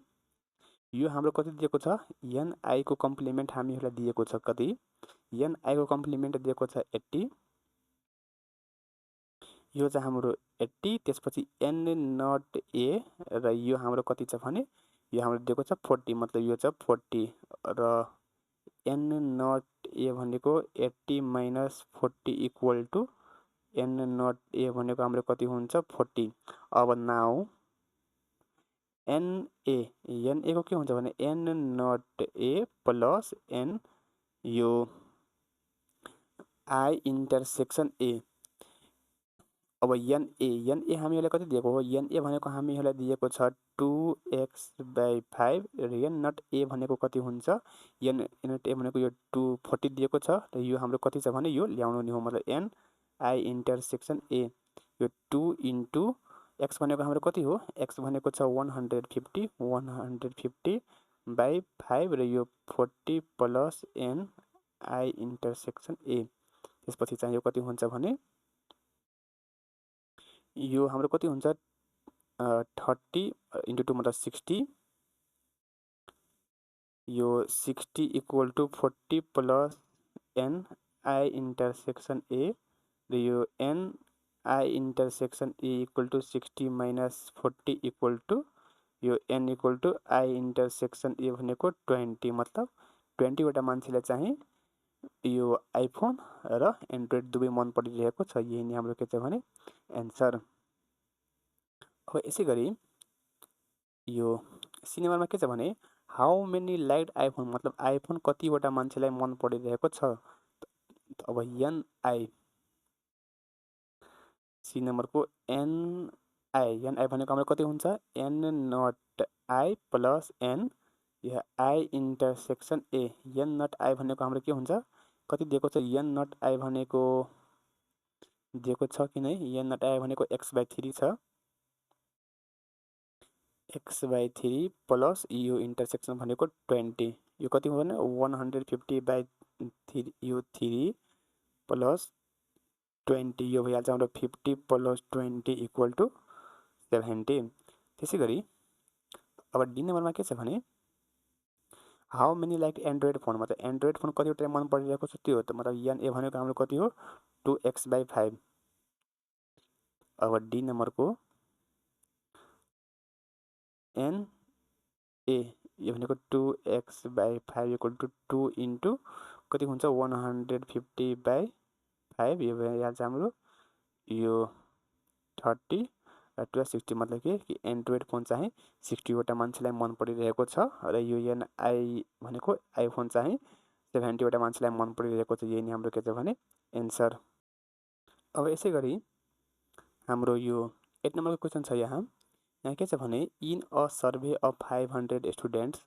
यो हाम्रो कति दिएको छ, एनआईको कम्प्लिमेन्ट हामीहरूलाई दिएको छ कति, एनआईको कम्प्लिमेन्ट दिएको छ 80। यो चाहिँ हाम्रो 80। त्यसपछि एन नट ए र यो हाम्रो कति छ भने यो हाम्रो दिएको छ 40 मतलब यो छ 40। र एन नट ए भनेको 80 minus 40 equal to an not A भनेको हाम्रो कति हुन्छ 40। अब नाउ एनए को के हुन्छ भने n not A plus n यो आई इन्टरसेक्सन ए। अब एनए हामीलाई कति दिएको हो, एनए भनेको हामीलाई दिएको छ 2x/5 र एन नट ए भनेको कति हुन्छ, एन नट ए भनेको यो 240 दिएको छ। र यो हाम्रो कति छ भने यो ल्याउनु नि हो मतलब एन आई इन्टरसेक्सन ए। यो 2 इन्टु एक्स भनेको हाम्रो कति हो, एक्स भनेको छ 150 र यो 40 प्लस एन आई इन्टरसेक्सन ए। त्यसपछि चाहिँ यो कति हुन्छ भने यो हाम्रो कति हुन्छ 30 इन्टु 2 मतलब 60। यो 60 equal to 40 plus N I intersection A. र यो N I intersection A equal to 60 minus 40 equal to यो N equal to I intersection A भनेको 20 मतलब 20वटा मान्छेलाई चाहिँ यो आइफोन र एन्ड्रोइड दुवै मन परिरहेको छ। यही नै हाम्रो के छ भने एन्सर। अब यसै गरी यो सिनेमामा के छ भने हाउ मेनी लाइक आइफोन मतलब आइफोन कतिवटा मान्छेलाई मन परिरहेको छ। अब एनआई सी नम्बरको एनआई भनेको हाम्रो कति हुन्छ an not I plus n या I intersection A. N not I भनेको हाम्रो के हुन्छ कति दिएको छ, एन नट आई भनेको दिएको छ कि नै, एन नट आई भनेको x/3 छ, x/3 प्लस यो इन्टरसेक्सन भनेको 20। यो कति हो भने 150/3 यो 3 प्लस 20 यो भइहाल्छ हाम्रो 50 प्लस 20 इक्वल टु 70। त्यसै गरी अब डी नम्बरमा के छ भने how many like Android phone मतलब एन्ड्रोइड फोन कतिवटा मन परिरहेको छ त्यो हो त मतलब एन ए भनेको हाम्रो कति हो 2x/5। अब डी नम्बरको एन ए यो भनेको 2x/5 इक्वल टु 2 इन्टु कति हुन्छ 150/5 यो भइहाल्छ हाम्रो यो 30 र 1260 मतलब कि एन्ड्रोइड फोन चाहिँ 60वटा मान्छेलाई मन परिरहेको छ र यो एनआई भनेको आइफोन चाहिँ 70वटा मान्छेलाई मन परिरहेको छ। यही नै हाम्रो के छ भने एन्सर। अब यसै गरी हाम्रो यो 8 नम्बरको क्वेसन छ। यहाँ के छ भने in a survey of 500 students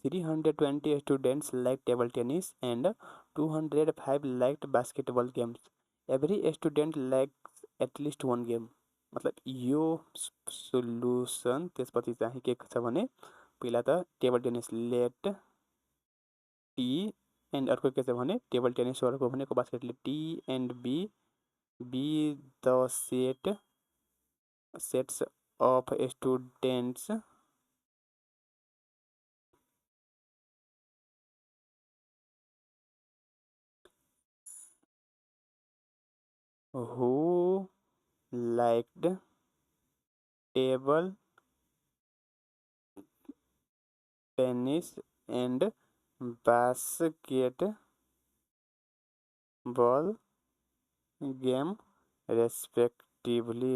320 students like table tennis and 205 like basketball games. Every student likes at least one game. मतलब यो सोल्युसन त्यसपछि चाहिँ के छ भने पहिला त table tennis let T and अर्को के छ भने टेबल टेनिस अर्को भनेको बास्केटले T and B B the sets of students who liked table tennis and basketball game respectively.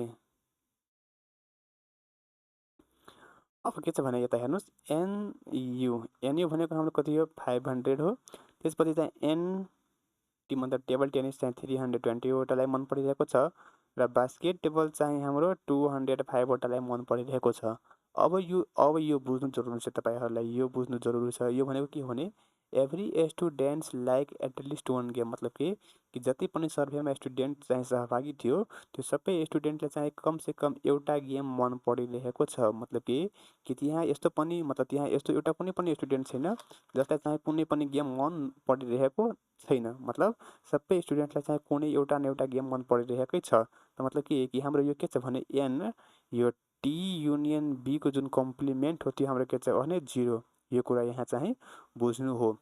अब के छ भने यता हेर्नुस् एनयु भनेको हाम्रो कति हो 500 हो। त्यसपछि चाहिँ एनटी मतलब टेबल टेनिस चाहिँ 320 वटालाई मन परिरहेको छ र बास्केटबल चाहिँ हाम्रो 205 वटालाई मन परिरहेको छ। अब यो बुझ्नु जरुरी छ, तपाईहरुलाई यो बुझ्नु जरुरी छ। यो भनेको के हो भने एभ्री स्टुडेन्ट्स लाइक एटलिस्ट वन गेम, मतलब कि जति पनि सर्भेमा स्टुडेन्ट चाहिँ सहभागी थियो त्यो सबै स्टुडेन्टले चाहिँ कम से कम एउटा गेम मन परिरहेको छ। मतलब कि त्यहाँ यस्तो पनि मतलब त्यहाँ यस्तो एउटा पनि स्टुडेन्ट छैन जसलाई चाहिँ कुनै पनि गेम मन परिरहेको छैन। मतलब सबै स्टुडेन्टलाई चाहिँ कुनै एउटा न एउटा गेम मन परिरहेकै छ। त मतलब कि हाम्रो यो के छ भने एन यो टी युनियन बी को जुन कम्प्लिमेन्ट हो त्यो हाम्रो के छ भने 0। यो कुरा यहाँ चाहिँ बुझ्नु हो।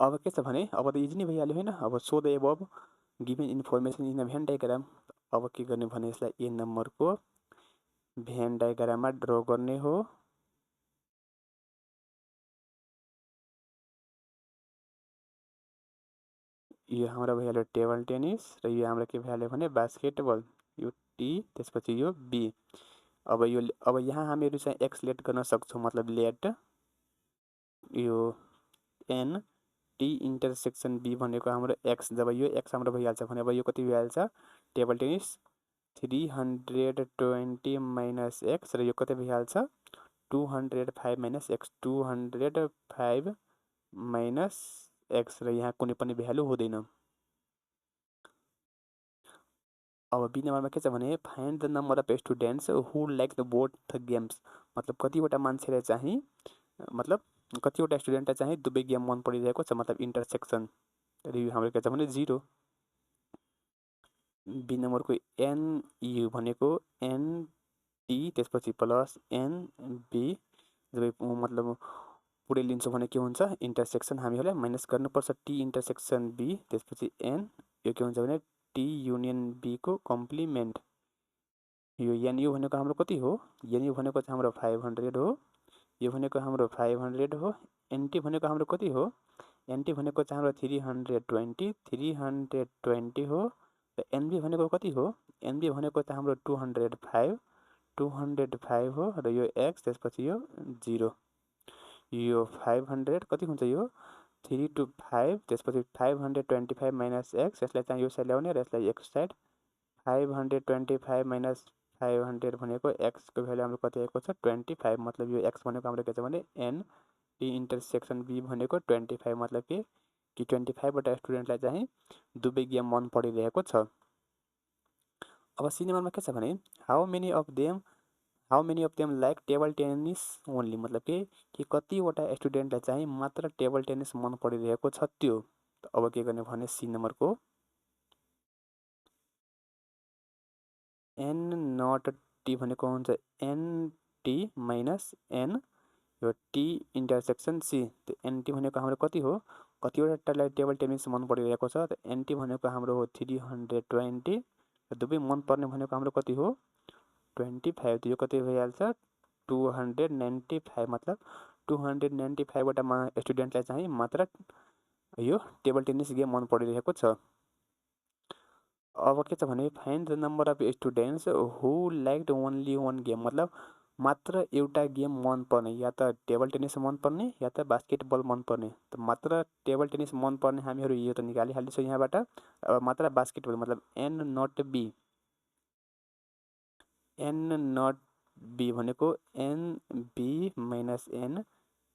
अब के छ भने अब त इजी नै भइहाल्यो हैन। अब so the above given information in a van diagram. अब के गर्ने भने यसलाई ए नम्बरको भेन डायग्राममा ड्र गर्ने हो। यो हाम्रो भइहाल्यो टेबल टेनिस र यो हाम्रो के भइहाल्यो भने बास्केटबल। यो टी त्यसपछि यो बी। अब यहाँ हामीहरु चाहिँ एक्स लेट गर्न सक्छौं। मतलब लेट यो एन टी इन्टरसेक्सन बी भनेको हाम्रो एक्स। जब यो एक्स हाम्रो भइहाल्छ भने अब यो कति भइहाल्छ टेबल टेनिस 320 माइनस एक्स र यो कति भइहाल्छ 205 माइनस एक्स 205 माइनस एक्स र यहाँ कुनै पनि भ्यालु हुँदैन। अब बी नम्बरमा के छ भने find the number of students who like the both games. मतलब कतिवटा मान्छेले चाहिँ मतलब कतिवटा स्टुडेन्टलाई चाहिँ दुवै गेम मन परिरहेको छ। मतलब इन्टरसेक्सन र यो हाम्रो के छ भने 0। बी नम्बरको एनयु भनेको एनटी त्यसपछि प्लस एनबी जब मतलब पुरै लिन्छौँ भने के हुन्छ इन्टरसेक्सन हामीहरुलाई माइनस गर्नुपर्छ टी इन्टरसेक्सन बी त्यसपछि एन यो के हुन्छ भने टी युनियन बी को कम्प्लिमेन्ट। यो एनयु भनेको हाम्रो कति हो एनयु भनेको चाहिँ हाम्रो 500 हो। यो भनेको हाम्रो 500 हो। एनटी भनेको हाम्रो कति हो एनटी भनेको चाहिँ हाम्रो 320 हो। र एनबी भनेको कति हो एनबी भनेको चाहिँ हाम्रो 205 हो र यो एक्स त्यसपछि यो 0। यो 500 कति हुन्छ यो 3 to 5 त्यसपछि 525 माइनस एक्स। यसलाई चाहिँ यो साइड ल्याउने र यसलाई एक साइड 525 माइनस 500 भनेको एक्स को भ्यालु हाम्रो कति आएको छ 25। मतलब यो एक्स भनेको हाम्रो के छ भने एन टी इन्टरसेक्सन बी भनेको 25। मतलब कि 25 वटा स्टुडेन्टलाई चाहिँ दुवै गेम मन परिरहेको छ। अब सी नम्बरमा के छ भने how many of them like table tennis only. मतलब कि कतिवटा स्टुडेन्टलाई चाहिँ मात्र टेबल टेनिस मन परिरहेको छ त्यो। अब के गर्ने भने सी नम्बरको एन नट टी भनेको हुन्छ एनटी माइनस एन यो टी इन्टरसेक्सन सी। त्यो एनटी भनेको हाम्रो कति हो कतिवटालाई टेबल टेनिस मन परिरहेको छ। त एनटी भनेको हाम्रो हो 320 र दुवै मन पर्ने भनेको हाम्रो कति हो 25। यो कति भइहाल्छ 295। मतलब 295 वटा स्टुडेन्टलाई चाहिँ मात्र यो टेबल टेनिस गेम मन परिरहेको छ। अब के छ भने find the number of students who liked only one game. मतलब मात्र एउटा गेम मन पर्ने या त टेबल टेनिस मन पर्ने या त बास्केटबल मन पर्ने। त मात्र टेबल टेनिस मन पर्ने हामीहरु यो त निकालिहाल्छौँ यहाँबाट। अब मात्र बास्केटबल मतलब एन नट बी भनेको n B minus n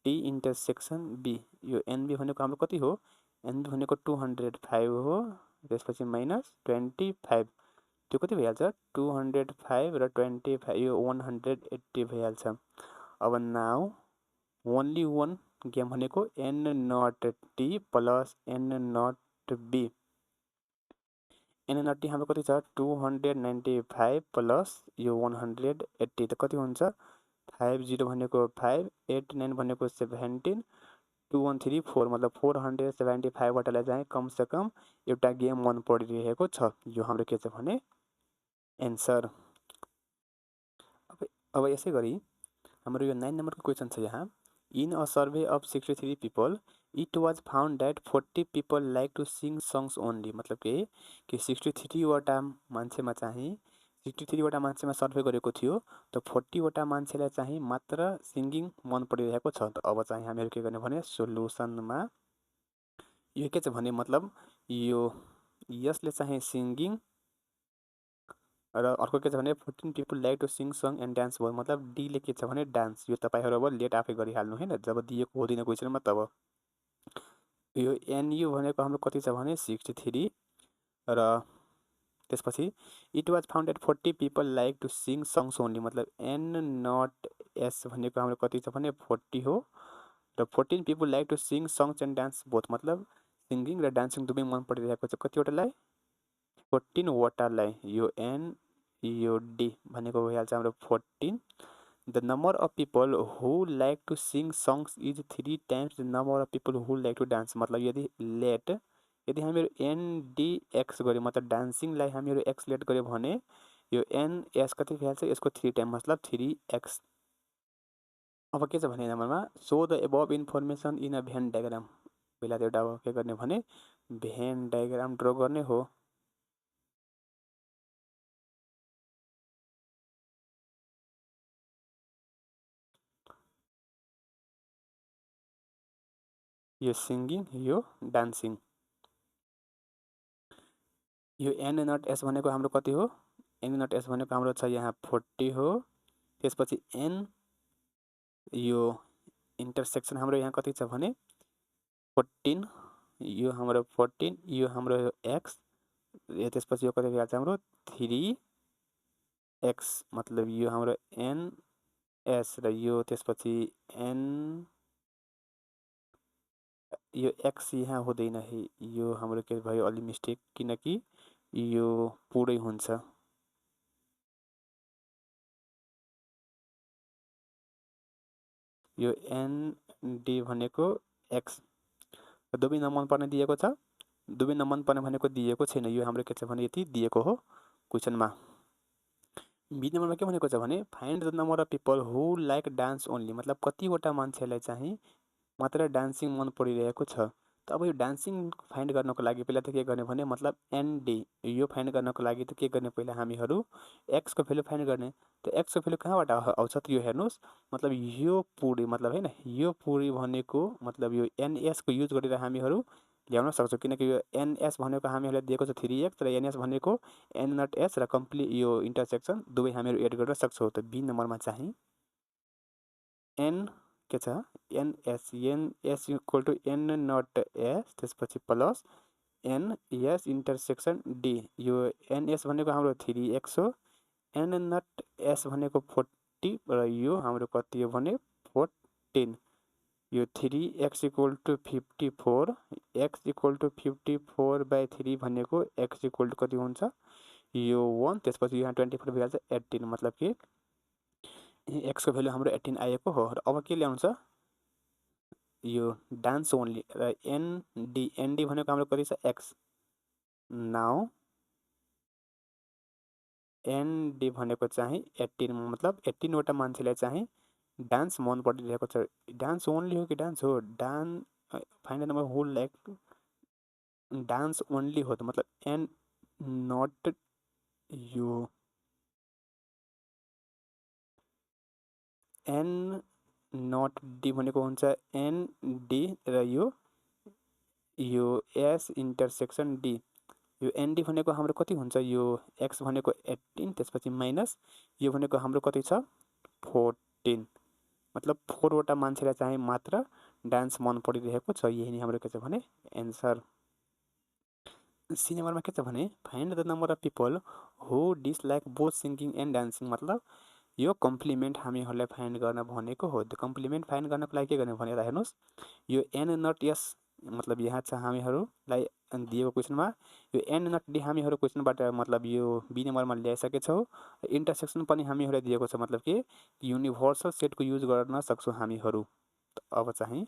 T intersection B. यो एनबी भनेको हाम्रो कति हो एनबी भनेको 205 हो। त्यसपछि माइनस 25 त्यो कति भइहाल्छ 205 र 25 यो 180 भइहाल्छ। अब नाउ ओन्ली वान गेम भनेको n not t plus n not b। n not t हाम्रो कति छ 295 प्लस यो 180 त कति हुन्छ 50 भनेको 5 89 भनेको 17 213 4 मतलब 475 वटालाई चाहिँ कमसे कम एउटा गेम मन परिरहेको छ। यो हाम्रो के छ भने एन्सर। अब यसै गरी हाम्रो यो 9 नम्बरको क्वेसन छ यहाँ in a survey of 63 people it was found that 40 people like to sing songs only. मतलब कि 63 वटा मान्छेमा चाहिँ 63 वटा मान्छेमा सर्वे गरेको थियो त 40 वटा मान्छेलाई चाहिँ मात्र सिङ्गिङ मन परिरहेको छ। त अब चाहिँ हामीहरू के गर्ने भने सोलुसनमा यो के छ भने मतलब यो यसले चाहिँ सिङ्गिङ र अर्को के छ भने 14 people like to sing song and dance भयो। मतलब डीले के छ भने डान्स। यो तपाईँहरू अब लेट आफै गरिहाल्नु होइन जब दिएको हुँदैन क्वेसनमा तब। यो एनयु भनेको हाम्रो कति छ भने 63 र त्यसपछि it was found at 40 people like to sing songs only. मतलब एन नट एस भनेको हाम्रो कति छ भने 40 हो र 14 people like to sing songs and dance both. मतलब सिङ्गिङ र डान्सिङ दुवै मन परिरहेको छ कतिवटालाई 14 वटालाई। यो एन यो डी भनेको भइहाल्छ हाम्रो 14। The number of people who like to sing songs is 3 times the number of people who like to dance. मतलब यदि हामीहरू एनडिएक्स गऱ्यो मतलब डान्सिङलाई हामीहरू एक्स लेट गऱ्यो भने यो एनएस कति भइहाल्छ यसको 3 टाइम मतलब 3x। अब के छ भने नम्बरमा so the above information in a van diagram. पहिला त एउटा के गर्ने भने भेन डायग्राम ड्र गर्ने हो। यो सिङ्गिङ यो डान्सिङ। यो एन नट एस भनेको हाम्रो कति हो एन नट एस भनेको हाम्रो छ यहाँ 40 हो। त्यसपछि एन यो इन्टरसेक्सन हाम्रो यहाँ कति छ भने 14 यो हाम्रो 14 यो हाम्रो एक्स त्यसपछि यो कति भइहाल्छ हाम्रो 3x। मतलब यो हाम्रो एनएस र यो त्यसपछि एन यो एक्स यहाँ हुँदैन है यो हाम्रो के भयो अलि मिस्टेक किनकि यो पुरै हुन्छ। यो एनडी भनेको एक्स दुवै नमन पर्ने दिएको छ दुवै नमन पर्ने भनेको दिएको छैन। यो हाम्रो के छ भने यति दिएको हो क्वेसनमा। बी नम्बरमा के भनेको छ भने find the number of people who like dance only. मतलब कतिवटा मान्छेलाई चाहिँ मात्र डान्सिङ मन परिरहेको छ। त अब यो डान्सिङ फाइन्ड गर्नको लागि पहिला त के गर्ने भने मतलब एनडी यो फाइन्ड गर्नको लागि त के गर्ने पहिला हामीहरू एक्सको भ्यालु फाइन्ड गर्ने। त एक्सको भ्यालु कहाँबाट आउँछ त यो हेर्नुहोस् मतलब यो पुरै मतलब होइन यो पुरै भनेको मतलब यो एनएसको युज गरेर हामीहरू ल्याउन सक्छौँ किनकि यो एनएस भनेको हामीहरूलाई दिएको छ 3x र एनएस भनेको एन नट एस र कम्प्लिट यो इन्टरसेक्सन दुवै हामीहरू एड गर्न सक्छौँ। त बी नम्बरमा चाहिँ एन के छ n S equal to an not S त्यसपछि प्लस एनएस इन्टरसेक्सन डी। यो एनएस भनेको हाम्रो 3x हो एन नट एस भनेको 40 र यो हाम्रो कति हो भने 14। यो 3x equal to 54 x equal to 54/3 भनेको x इक्वल टु कति हुन्छ यो 1 त्यसपछि यहाँ 24 भइहाल्छ 18। मतलब कि एक्सको भ्यालु हाम्रो 18 आएको हो। र अब के ल्याउँछ यो डान्स ओन्ली र एनडी भनेको हाम्रो कति छ एक्स। नाउ एनडी भनेको चाहिँ 18 मतलब 18 वटा मान्छेलाई चाहिँ डान्स मन परिरहेको छ। डान्स ओन्ली हो कि डान्स हो फाइन्ड नम्बर हु लाइक डान्स ओन्ली हो त मतलब एन नट यो एन नट डी भनेको हुन्छ एनडी र यो एस इन्टरसेक्सन डी। यो एनडी भनेको हाम्रो कति हुन्छ यो एक्स भनेको 18 त्यसपछि माइनस यो भनेको हाम्रो कति छ 14। मतलब 4 वटा मान्छेलाई चाहिँ मात्र डान्स मन परिरहेको छ। यही नै हाम्रो के छ भने एन्सर। सी नम्बरमा के छ भने find the number of people who dislike both singing and dancing. मतलब यो कम्प्लिमेन्ट हामीहरूलाई फाइन्ड गर्न भनेको हो। त्यो कम्प्लिमेन्ट फाइन्ड गर्नको लागि के गर्ने भनेर हेर्नुहोस्, यो एन नट एस मतलब यहाँ छ हामीहरूलाई दिएको क्वेसनमा, यो एन नट डी हामीहरू क्वेसनबाट मतलब यो बी नम्बरमा ल्याइसकेछौँ। इन्टरसेक्सन पनि हामीहरूलाई दिएको छ, मतलब कि युनिभर्सल सेटको युज गर्न सक्छौँ हामीहरू। अब चाहिँ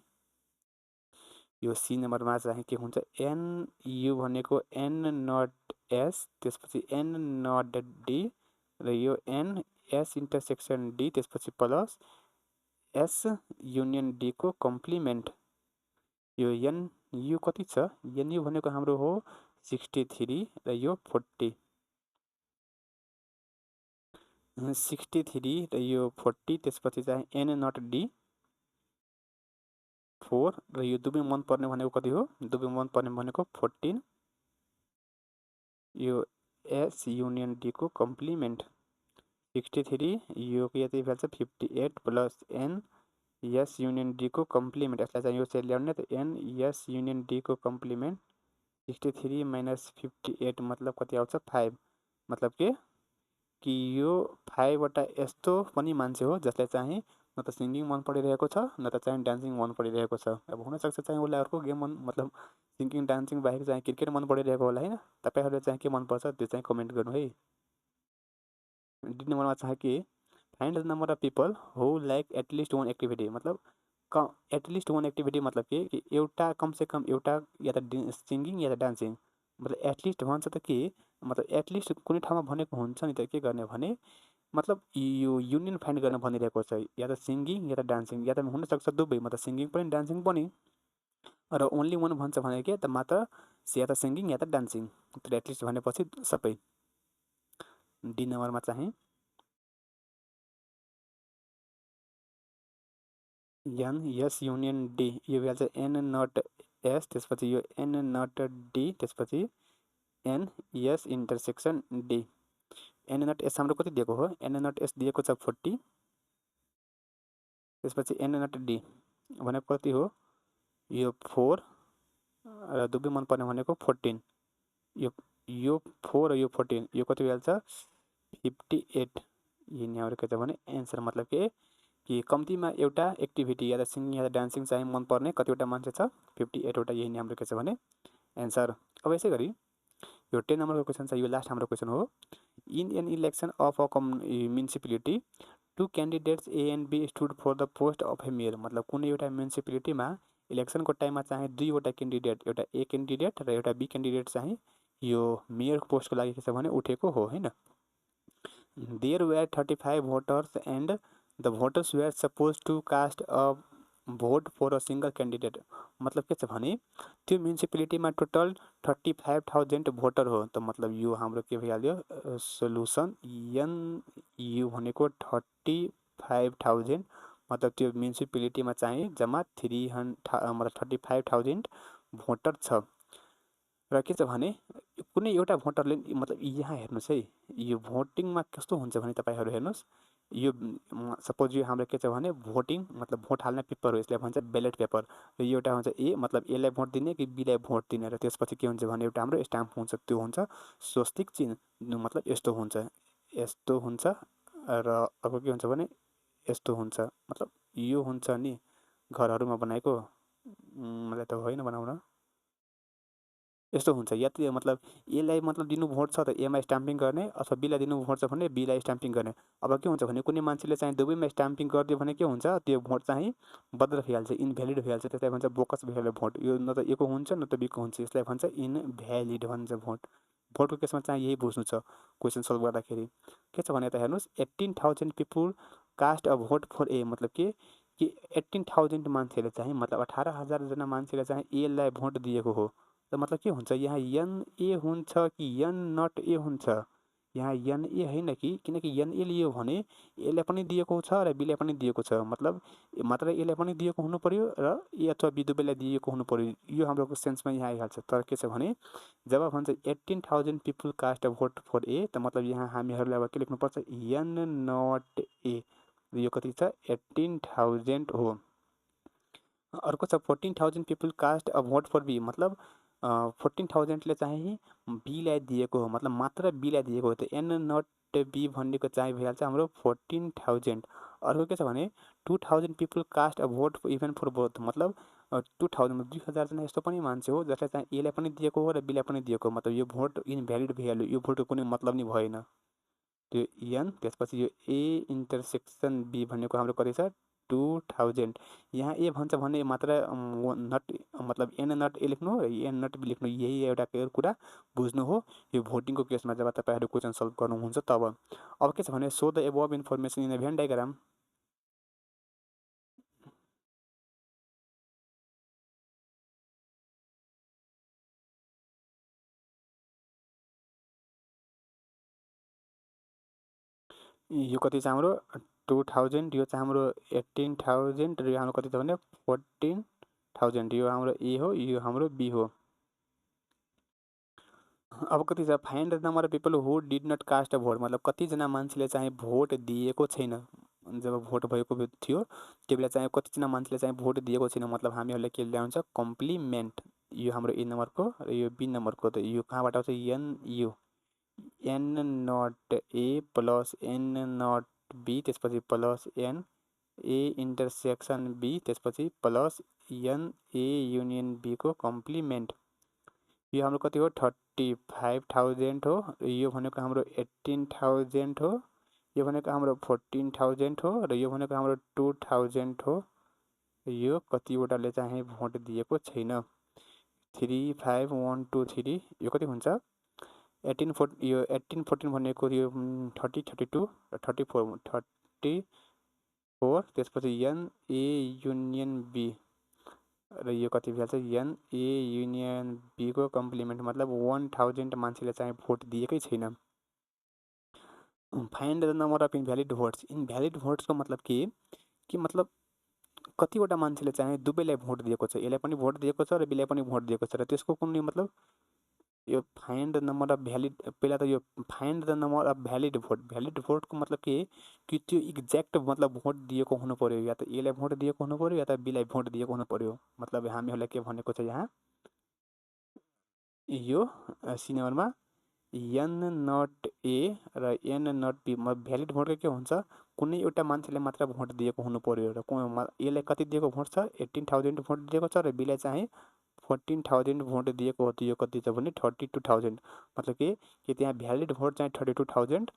यो सी नम्बरमा चाहिँ के हुन्छ, एन यु भनेको एन नट एस, त्यसपछि एन नट डी र यो एन एस इन्टरसेक्सन डी, त्यसपछि प्लस एस युनियन डी को कम्प्लिमेन्ट। यो एन यु कति छ, एन यु भनेको हाम्रो हो 63 र यो 40, 63 र यो 40, त्यसपछि चाहिँ एन नट डी 4 र यो दुवै मन पर्ने भनेको कति हो, दुवै मन पर्ने भनेको 14, यो एस युनियन डी को कम्प्लिमेन्ट 63 यो यति भएछ 58 plus n S union D को कम्प्लिमेन्ट, यसलाई चाहिँ यो चाहिँ ल्याउने त एन एस युनियन डी को कम्प्लिमेन्ट 63 माइनस 58 मतलब कति आउँछ 5, मतलब कि यो 5 वटा यस्तो पनि मान्छे हो जसलाई चाहिँ न त सिङ्गिङ मन परिरहेको छ न त चाहिँ डान्सिङ मन परिरहेको छ। अब हुनसक्छ चाहिँ उसलाई अर्को गेम मन मतलब सिङ्गिङ डान्सिङ बाहेक चाहिँ क्रिकेट मन परिरहेको होला होइन। तपाईँहरूले चाहिँ के मनपर्छ त्यो चाहिँ कमेन्ट गर्नु है। डी नम्बरमा चाहिँ के, find the number of people who like at least one activity, मतलब एटलिस्ट वान एक्टिभिटी मतलब कि एउटा कमसेकम एउटा या त सिङ्गिङ या त डान्सिङ, मतलब एटलिस्ट भन्छ त के मतलब एटलिस्ट कुनै ठाउँमा भनेको हुन्छ नि त के गर्ने भने मतलब यो युनियन फाइन्ड गर्न भनिरहेको छ, या त सिङ्गिङ या त डान्सिङ, या त हुनसक्छ दुवै, मतलब सिङ्गिङ पनि डान्सिङ पनि, र ओन्ली वान भन्छ भने के त मात्र या त सिङ्गिङ या त डान्सिङ, तर एटलिस्ट भनेपछि सबै। डी नम्बरमा चाहिँ एन एस युनियन डी, यो भइहाल्छ एन नट एस, त्यसपछि यो एन नट डी, त्यसपछि n S intersection D. N not S हाम्रो कति दिएको हो, एन नट एस दिएको छ 40, त्यसपछि एन नट डी भनेको कति हो, यो 4 र दुवै मन पर्ने भनेको 14, यो 4 र यो 14 यो कति भइहाल्छ 58। यिनी हाम्रो के छ भने एन्सर, मतलब कि कम्तीमा एउटा एक्टिभिटी या त सिङ्गिङ या त डान्सिङ चाहिँ मनपर्ने कतिवटा मान्छे छ 58 वटा, यही हाम्रो के छ भने एन्सर। अब यसै गरी यो 10 नम्बरको क्वेसन छ, यो लास्ट हाम्रो क्वेसन हो। In an election of a municipality two candidates A and B stood for the post of a mayor, मतलब कुनै एउटा म्युनिसिपालिटीमा इलेक्सनको टाइममा चाहिँ दुईवटा क्यान्डिडेट, एउटा ए क्यान्डिडेट र एउटा बी क्यान्डिडेट चाहिँ यो मेयरको पोस्टको लागि के छ भने उठेको हो होइन। There were 35 voters and the voters were suppose to cast a vote for a single candidate, मतलब के छ भने त्यो म्युनिसिपालिटीमा टोटल 35,000 भोटर हो, त मतलब यो हाम्रो के भइहाल्यो सोल्युसन, एन यु भनेको 35,000, मतलब त्यो म्युनिसिपालिटीमा चाहिँ जम्मा 300 मतलब 35,000 भोटर छ। र के छ भने कुनै एउटा भोटरले मतलब यहाँ हेर्नुहोस् है, यो भोटिङमा कस्तो हुन्छ भने तपाईँहरू हेर्नुहोस्, यो सपोज यो हाम्रो के छ भने भोटिङ मतलब भोट हाल्ने पेपर हो, यसलाई भन्छ ब्यालेट पेपर, र यो एउटा हुन्छ ए मतलब एलाई भोट दिने कि बीलाई भोट दिने, र त्यसपछि के हुन्छ भने एउटा हाम्रो स्ट्याम्प हुन्छ, त्यो हुन्छ स्वस्तिक चिन्ह, मतलब यस्तो हुन्छ र अर्को के हुन्छ भने यस्तो हुन्छ, मतलब यो हुन्छ नि घरहरूमा बनाएको, मलाई त होइन बनाउन, यस्तो हुन्छ, या त मतलब एलाई मतलब दिनु भोट छ त एमा स्ट्याम्पिङ गर्ने, अथवा बीलाई दिनु भोट छ भने बीलाई स्ट्याम्पिङ गर्ने। अब के हुन्छ भने कुनै मान्छेले चाहिँ दुवैमा स्ट्याम्पिङ गरिदियो भने के हुन्छ, त्यो भोट चाहिँ बद्र भइहाल्छ, इनभ्यालिड भइहाल्छ, त्यसलाई भन्छ बोकस भइहाल्यो भोट, यो न त एको हुन्छ न त बीको हुन्छ, यसलाई भन्छ इनभ्यालिड भन्छ भोट। भोटको केसमा चाहिँ यही बुझ्नु छ क्वेसन सल्भ गर्दाखेरि। के छ भने त हेर्नुहोस् 18,000 people cast a vote for A, मतलब कि 18,000 मान्छेले चाहिँ मतलब 18,000जना मान्छेले चाहिँ एलाई भोट दिएको हो, त मतलब के हुन्छ यहाँ एन ए हुन्छ कि एन नट ए हुन्छ, यहाँ एन ए होइन कि, किनकि एन ए लियो भने एलाई पनि दिएको छ र बीलाई पनि दिएको छ, मतलब मात्र एलाई पनि दिएको हुनु पर्यो र ए अथवा बी दुवैलाई दिएको हुनु पर्यो, यो हाम्रो सेन्समा यहाँ आइहाल्छ। तर के छ भने जब भन्छ 18,000 people cast a vote for A, त मतलब यहाँ हामीहरूले अब के लेख्नुपर्छ एन नट ए, यो कति छ 18,000 हो। अर्को छ 14,000 people cast a vote for B, मतलब 14,000ले चाहिँ बीलाई दिएको हो, मतलब मात्र बीलाई दिएको हो। त एन नट बी भनेको चाहिँ भइहाल्छ हाम्रो 14,000। अर्को के छ भने 2,000 people cast a vote even for both, मतलब 2,000 2000जना यस्तो पनि मान्छे हो जसलाई चाहिँ एलाई पनि दिएको हो र बीलाई पनि दिएको हो, मतलब यो भोट इनभ्यालिड भइहाल्यो, यो भोटको कुनै मतलब नै भएन। त्यो एन, त्यसपछि यो ए इन्टरसेक्सन बी भनेको हाम्रो कति छ 2000। यहाँ ए भन्छ भने मात्र नट, मतलब एन नट ए लेख्नु हो, एन नट बी लेख्नु, यही एउटा कुरा बुझ्नु हो यो भोटिङको केसमा जब तपाईँहरू क्वेसन सल्भ गर्नुहुन्छ तब। अब के छ भने so the above information in a van diagram. यो कति छ हाम्रो 2000, यो चाहिँ हाम्रो 18,000 र यो हाम्रो कति छ भने 14,000। यो हाम्रो ए हो, यो हाम्रो बी हो। अब कति छ find the number of people who did not cast a vote, मतलब कतिजना मान्छेले चाहिँ भोट दिएको छैन। जब भोट भएको थियो त्यो बेला चाहिँ कतिजना मान्छेले चाहिँ भोट दिएको छैन, मतलब हामीहरूले के ल्याउँछ कम्प्लिमेन्ट। यो हाम्रो ए नम्बरको र यो बी नम्बरको, त यो कहाँबाट आउँछ N U, N not A plus N not B, त्यसपछि plus N A intersection B, त्यसपछि प्लस एन ए युनियन बीको कम्प्लिमेन्ट। यो हाम्रो कति हो 35,000 हो, यो भनेको हाम्रो 18,000 हो, यो भनेको हाम्रो 14,000 हो र यो भनेको हाम्रो 2,000 हो। यो कतिवटाले चाहिँ भोट दिएको छैन। 3 5 1 2 3 यो कति हुन्छ 18 4, यो 18 14 भनेको यो 30 32 र 34 34, त्यसपछि एन ए युनियन बी र यो कति भइहाल्छ एन ए युनियन बीको कम्प्लिमेन्ट, मतलब 1000 मान्छेले चाहिँ भोट दिएकै छैन। Find the number of invalid votes. Invalid भोट्सको मतलब के कि मतलब कतिवटा मान्छेले चाहिँ दुवैलाई भोट दिएको छ, यसलाई पनि भोट दिएको छ र बीलाई पनि भोट दिएको छ, र त्यसको कुनै मतलब यो find the number of valid, पहिला त यो find the number of valid vote. Valid भोटको मतलब के कि त्यो एक्ज्याक्ट मतलब भोट दिएको हुनु पर्यो, या त एलाई भोट दिएको हुनु पर्यो या त बीलाई भोट दिएको हुनु पर्यो। मतलब हामीहरूलाई के भनेको छ यहाँ यो सी नम्बरमा एन नट ए र एन नट बी, भ्यालिड भोटको के हुन्छ कुनै एउटा मान्छेले मात्र भोट दिएको हुनु पर्यो, र यसलाई कति दिएको भोट छ 18,000 भोट दिएको छ र बीलाई चाहिँ 14,000 भोट दिएको हो। त यो कति छ भने 32,000, मतलब कि त्यहाँ भ्यालिड भोट चाहिँ 32,000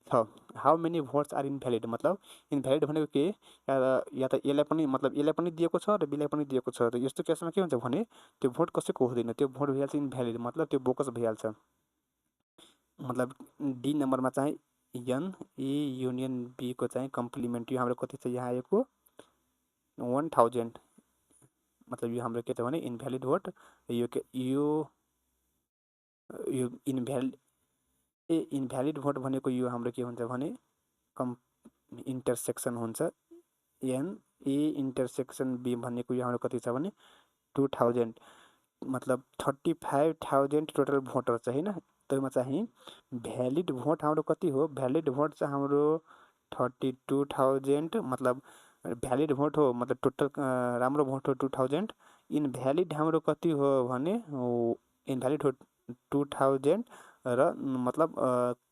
छ। How many votes are invalid, मतलब इनभ्यालिड भनेको के या त यसलाई पनि मतलब यसलाई पनि दिएको छ र बीलाई पनि दिएको छ, र यस्तो केसमा के हुन्छ भने त्यो भोट कसैको हुँदैन, त्यो भोट भइहाल्छ इनभ्यालिड, मतलब त्यो बोकस भइहाल्छ। मतलब डी नम्बरमा चाहिँ एन ए युनियन बीको चाहिँ कम्प्लिमेन्ट, यो हाम्रो कति छ यहाँ आएको 1000, मतलब यो हाम्रो के छ भने इनभ्यालिड भोट। यो के यो इनभ्यालिड भोट भनेको यो हाम्रो के हुन्छ भने इन्टरसेक्सन हुन्छ। एन ए इन्टरसेक्सन बी भनेको यो हाम्रो कति छ भने 2000, मतलब 35,000 टोटल भोटर छ होइन। त्यसमा चाहिँ भ्यालिड भोट हाम्रो कति हो, भ्यालिड भोट चाहिँ हाम्रो 32,000, मतलब भ्यालिड भोट हो, मतलब टोटल राम्रो भोट हो 2000। इनभ्यालिड हाम्रो कति हो भने इनभ्यालिड हो 2000 र मतलब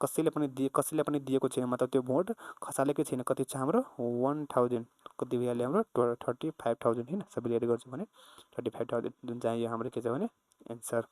कसैले पनि दिएको छैन, मतलब त्यो भोट खसालेकै छैन। कति छ हाम्रो 1000, कति भइहाल्यो हाम्रो 35,000 होइन, सबैले एड गर्छु भने 35,000, जुन चाहिँ यो हाम्रो के छ भने एन्सर।